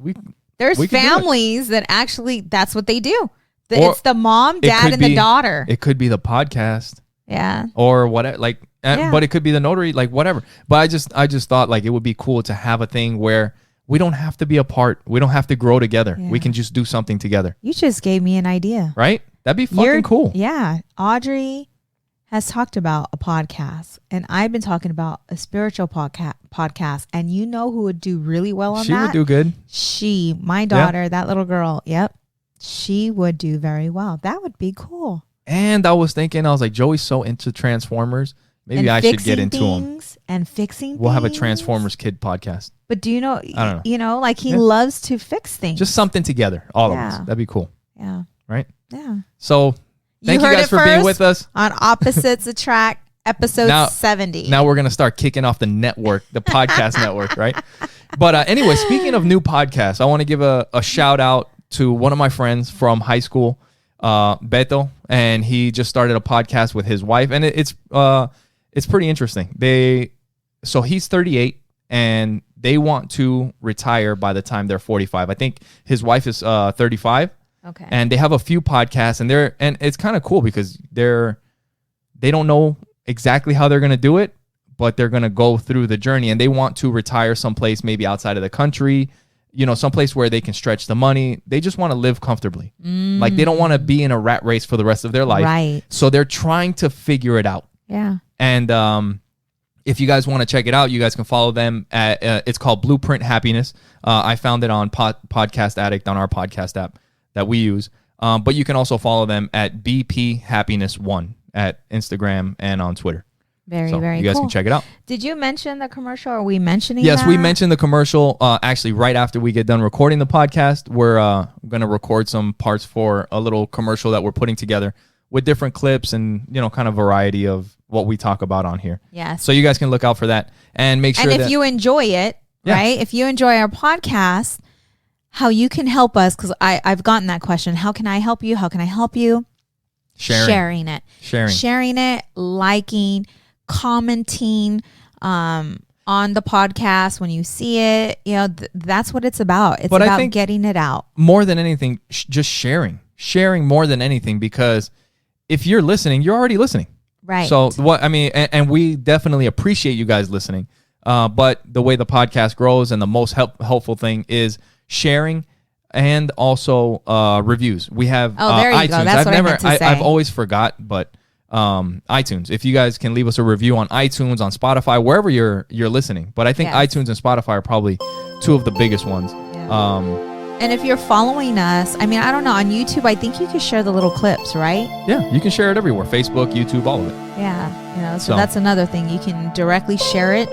There's families that actually, that's what they do. It's the mom, dad, and the daughter. It could be the podcast. Yeah. Or whatever, but it could be the notary, like whatever. But I just thought like it would be cool to have a thing where we don't have to be apart. We don't have to grow together. Yeah. We can just do something together. You just gave me an idea. Right? That'd be fucking cool. Yeah. Audrey has talked about a podcast, and I've been talking about a spiritual podcast. And you know who would do really well on that? She would do good. My daughter, that little girl. Yep. She would do very well. That would be cool. And I was like, Joey's so into Transformers. Maybe I should get into him. And fixing We'll have a Transformers kid podcast. But do you know, I don't know. Like he loves to fix things. Just something together, all of us. That'd be cool. Yeah. Right? Yeah. So thank you guys for being with us. On Opposites Attract, episode 70. Now we're going to start kicking off the network, the podcast network, right? But anyway, speaking of new podcasts, I want to give a shout out to one of my friends from high school, Beto, and he just started a podcast with his wife, and it's pretty interesting. So he's 38 and they want to retire by the time they're 45. I think his wife is 35. Okay. And they have a few podcasts, and it's kind of cool because they don't know exactly how they're going to do it, but they're going to go through the journey, and they want to retire someplace maybe outside of the country, someplace where they can stretch the money. They just want to live comfortably. Like they don't want to be in a rat race for the rest of their life. Right. So they're trying to figure it out. Yeah. And if you guys want to check it out, you guys can follow them at, it's called Blueprint Happiness. I found it on Podcast Addict on our podcast app that we use. But you can also follow them at BP Happiness 1 at Instagram and on Twitter. Very so very you guys cool. can check it out. Did you mention the commercial? Are we mentioning Yes, that? we mentioned the commercial. Actually, right after we get done recording the podcast, we're going to record some parts for a little commercial that we're putting together with different clips and, kind of variety of what we talk about on here. Yes. So you guys can look out for that and make sure and if you enjoy it, right? If you enjoy our podcast, how you can help us, because I've gotten that question. How can I help you? How can I help you? Sharing it, liking, commenting on the podcast when you see it. That's what it's about. It's about getting it out. More than anything, just sharing more than anything, because if you're listening, you're already listening. Right. So and we definitely appreciate you guys listening. But the way the podcast grows and the most helpful thing is sharing and also reviews. We have there you iTunes. go. That's what I meant to say. I've always forgot, but iTunes. If you guys can leave us a review on iTunes, on Spotify, wherever you're listening. But I think iTunes and Spotify are probably two of the biggest ones. Yeah. And if you're following us, I don't know, on YouTube, I think you can share the little clips, right? Yeah, you can share it everywhere. Facebook, YouTube, all of it. Yeah, so that's another thing. You can directly share it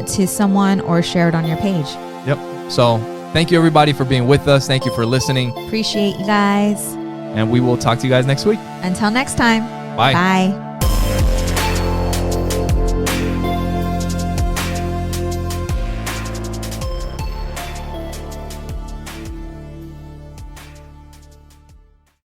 to someone or share it on your page. Yep. So thank you, everybody, for being with us. Thank you for listening. Appreciate you guys. And we will talk to you guys next week. Until next time. Bye. Bye.